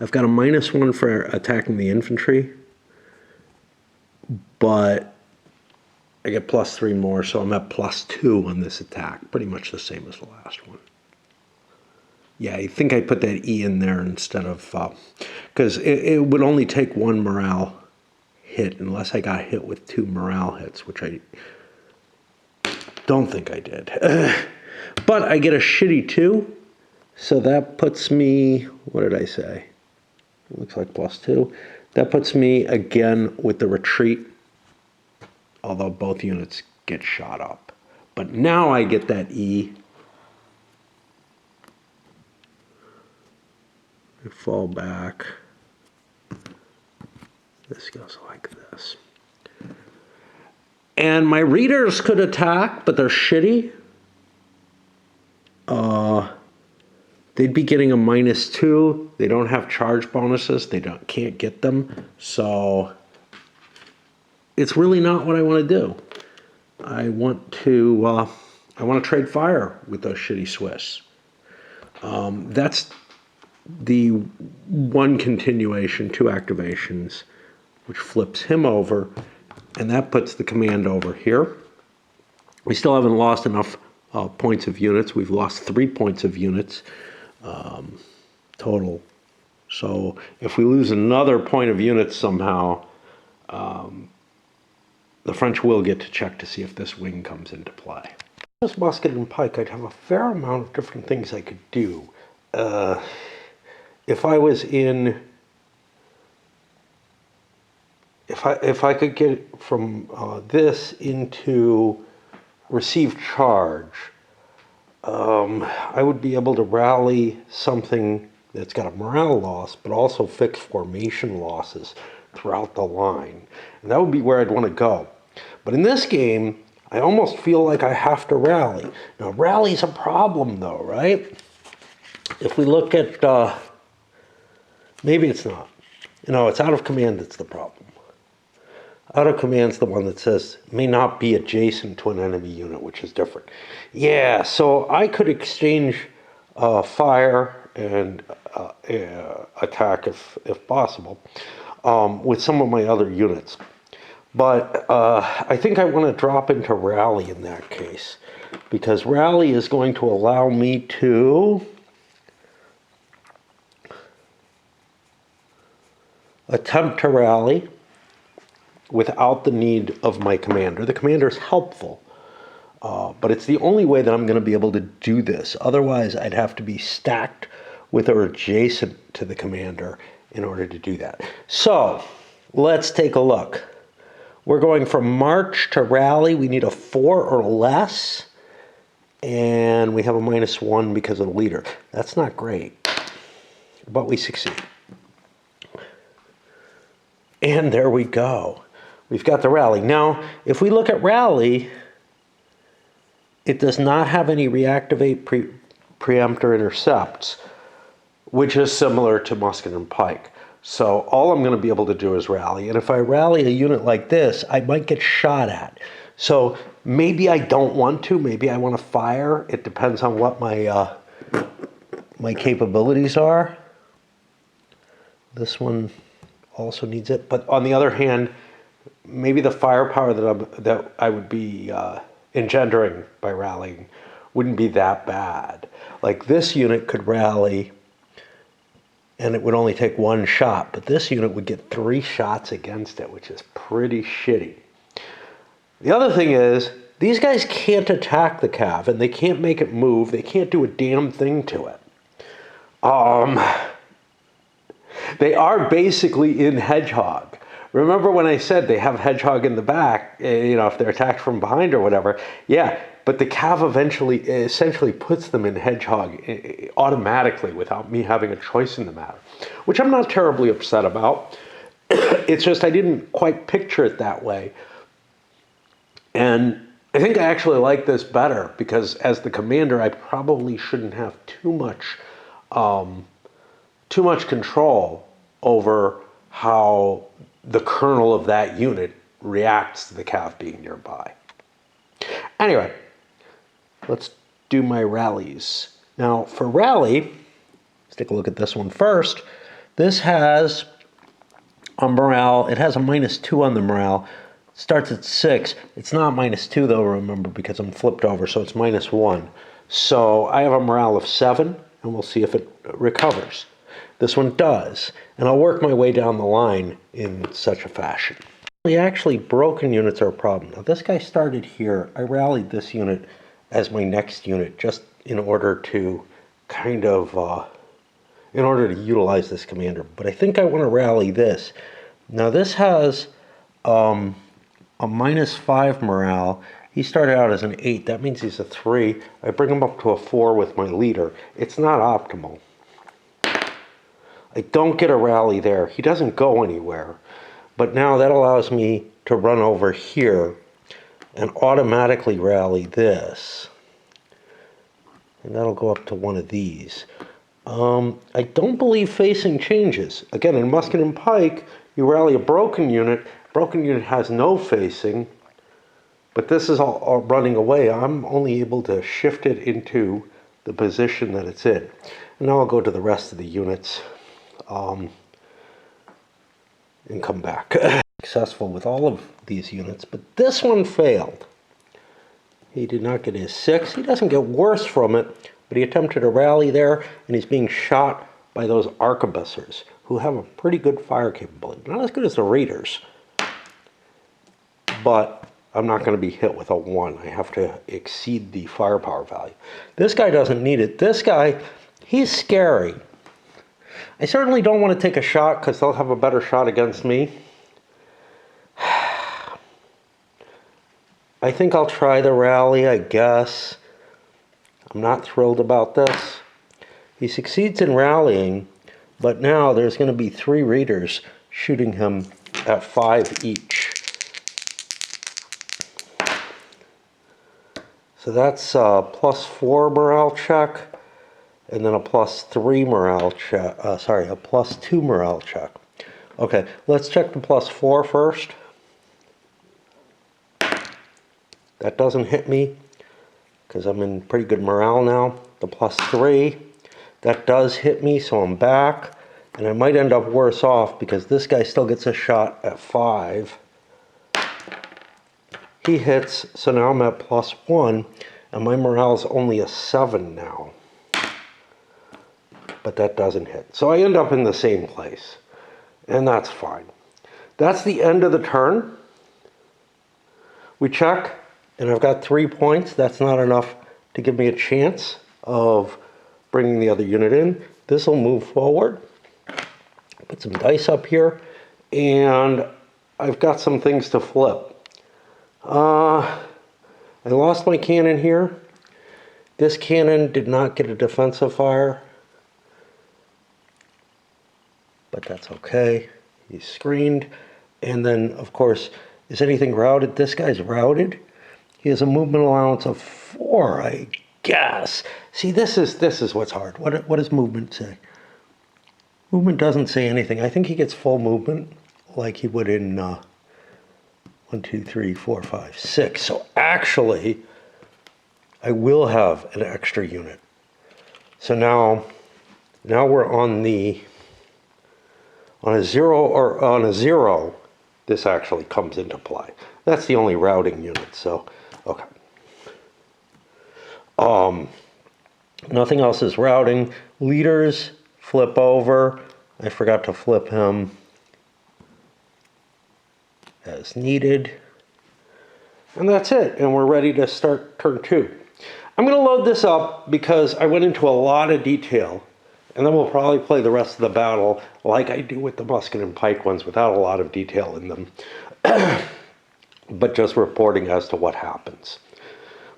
I've got a -1 for attacking the infantry, but I get +3 more, so I'm at +2 on this attack. Pretty much the same as the last one. Yeah, I think I put that E in there instead of, because it would only take 1 morale hit unless I got hit with 2 morale hits, which I don't think I did. But I get a shitty 2, so that puts me, what did I say? It looks like +2. That puts me again with the retreat, although both units get shot up. But now I get that E. I fall back. This goes like this. And my readers could attack, but they're shitty. They'd be getting a -2. They don't have charge bonuses. They can't get them. So it's really not what I want to do. I want to trade fire with those shitty Swiss. That's the 1 continuation, 2 activations, which flips him over, and that puts the command over here. We still haven't lost enough points of units. We've lost 3 points of units total. So if we lose another point of units somehow, the French will get to check to see if this wing comes into play. This musket and pike, I'd have a fair amount of different things I could do. If I was in, if I could get from this into receive charge, I would be able to rally something that's got a morale loss, but also fixed formation losses throughout the line. And that would be where I'd want to go. But in this game, I almost feel like I have to rally. Now, rally's a problem, though, right? If we look at, maybe it's not. You know, it's out of command that's the problem. Out of command's the one that says may not be adjacent to an enemy unit, which is different. Yeah, so I could exchange fire and attack if possible with some of my other units. But I think I want to drop into rally in that case, because rally is going to allow me to attempt to rally without the need of my commander. The commander is helpful, but it's the only way that I'm going to be able to do this. Otherwise, I'd have to be stacked with or adjacent to the commander in order to do that. So let's take a look. We're going from march to rally. We need a 4 or less, and we have a -1 because of the leader. That's not great, but we succeed. And there we go. We've got the rally. Now, if we look at rally, it does not have any reactivate, preempt, or intercepts, which is similar to musket and pike. So all I'm going to be able to do is rally. And if I rally a unit like this, I might get shot at. So maybe I don't want to. Maybe I want to fire. It depends on what my my capabilities are. This one also needs it. But on the other hand, maybe the firepower that I would be engendering by rallying wouldn't be that bad. Like this unit could rally and it would only take 1 shot, but this unit would get 3 shots against it, which is pretty shitty. The other thing is, these guys can't attack the cav, and they can't make it move. They can't do a damn thing to it. They are basically in hedgehog. Remember when I said they have hedgehog in the back, you know, if they're attacked from behind or whatever? Yeah, but the cav essentially puts them in hedgehog automatically without me having a choice in the matter, which I'm not terribly upset about. It's just I didn't quite picture it that way. And I think I actually like this better because as the commander, I probably shouldn't have too much control over how the kernel of that unit reacts to the cav being nearby. Anyway, let's do my rallies. Now for rally, let's take a look at this one first. This has a morale, it has a -2 on the morale. It starts at 6. It's not -2 though, remember, because I'm flipped over, so it's -1. So I have a morale of 7, and we'll see if it recovers. This one does, and I'll work my way down the line in such a fashion. Actually, broken units are a problem. Now, this guy started here. I rallied this unit as my next unit just in order to kind of, in order to utilize this commander. But I think I want to rally this. Now, this has a -5 morale. He started out as an 8. That means he's a 3. I bring him up to a 4 with my leader. It's not optimal. I don't get a rally there. He doesn't go anywhere. But now that allows me to run over here and automatically rally this. And that'll go up to one of these. I don't believe facing changes. Again, in musket and pike, you rally a broken unit. Broken unit has no facing. But this is all running away. I'm only able to shift it into the position that it's in. And now I'll go to the rest of the units. And come back. Successful with all of these units, but this one failed. He did not get his 6. He doesn't get worse from it, but he attempted to rally there, and he's being shot by those arquebusiers, who have a pretty good fire capability. Not as good as the raiders, but I'm not going to be hit with a 1. I have to exceed the firepower value. This guy doesn't need it. This guy, he's scary. I certainly don't want to take a shot because they'll have a better shot against me. I think I'll try the rally, I guess. I'm not thrilled about this. He succeeds in rallying, but now there's going to be 3 readers shooting him at 5 each. So that's a +4 morale check, and then a +3 morale check. A +2 morale check. Okay, let's check the +4 first. That doesn't hit me because I'm in pretty good morale now. The +3, that does hit me, so I'm back. And I might end up worse off because this guy still gets a shot at 5. He hits, so now I'm at +1, and my morale's only a 7 now. But that doesn't hit. So I end up in the same place, and that's fine. That's the end of the turn. We check, and I've got 3 points. That's not enough to give me a chance of bringing the other unit in. This will move forward. Put some dice up here, and I've got some things to flip. I lost my cannon here. This cannon did not get a defensive fire, but that's okay. He's screened. And then, of course, is anything routed? This guy's routed. He has a movement allowance of 4, I guess. See, this is what's hard. What does movement say? Movement doesn't say anything. I think he gets full movement like he would in 1, 2, 3, 4, 5, 6. So actually, I will have an extra unit. So now we're on a 0, this actually comes into play. That's the only routing unit, so, okay. Nothing else is routing. Leaders flip over. I forgot to flip him as needed. And that's it, and we're ready to start turn 2. I'm going to load this up because I went into a lot of detail, and then we'll probably play the rest of the battle like I do with the musket and pike ones without a lot of detail in them, but just reporting as to what happens.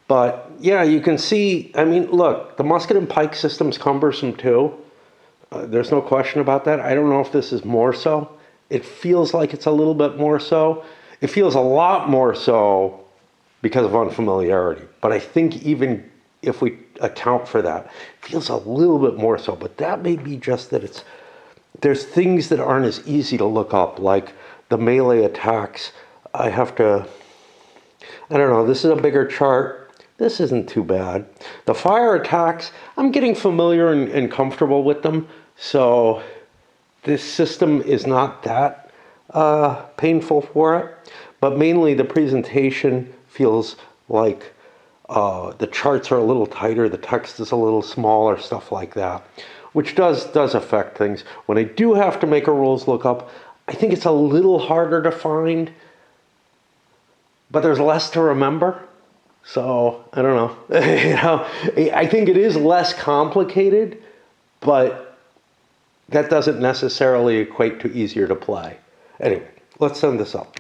But yeah, you can see, I mean, look, the musket and pike system's cumbersome too. There's no question about that. I don't know if this is more so. It feels like it's a little bit more so. It feels a lot more so because of unfamiliarity. But I think even if we account for that, it feels a little bit more so. But that may be just that there's things that aren't as easy to look up, like the melee attacks. I don't know, this is a bigger chart. This isn't too bad. The fire attacks, I'm getting familiar and comfortable with them. So this system is not that painful for it. But mainly the presentation feels like the charts are a little tighter, the text is a little smaller, stuff like that, which does affect things. When I do have to make a rules lookup, I think it's a little harder to find, but there's less to remember. So I don't know. I think it is less complicated, but that doesn't necessarily equate to easier to play. Anyway, let's send this up.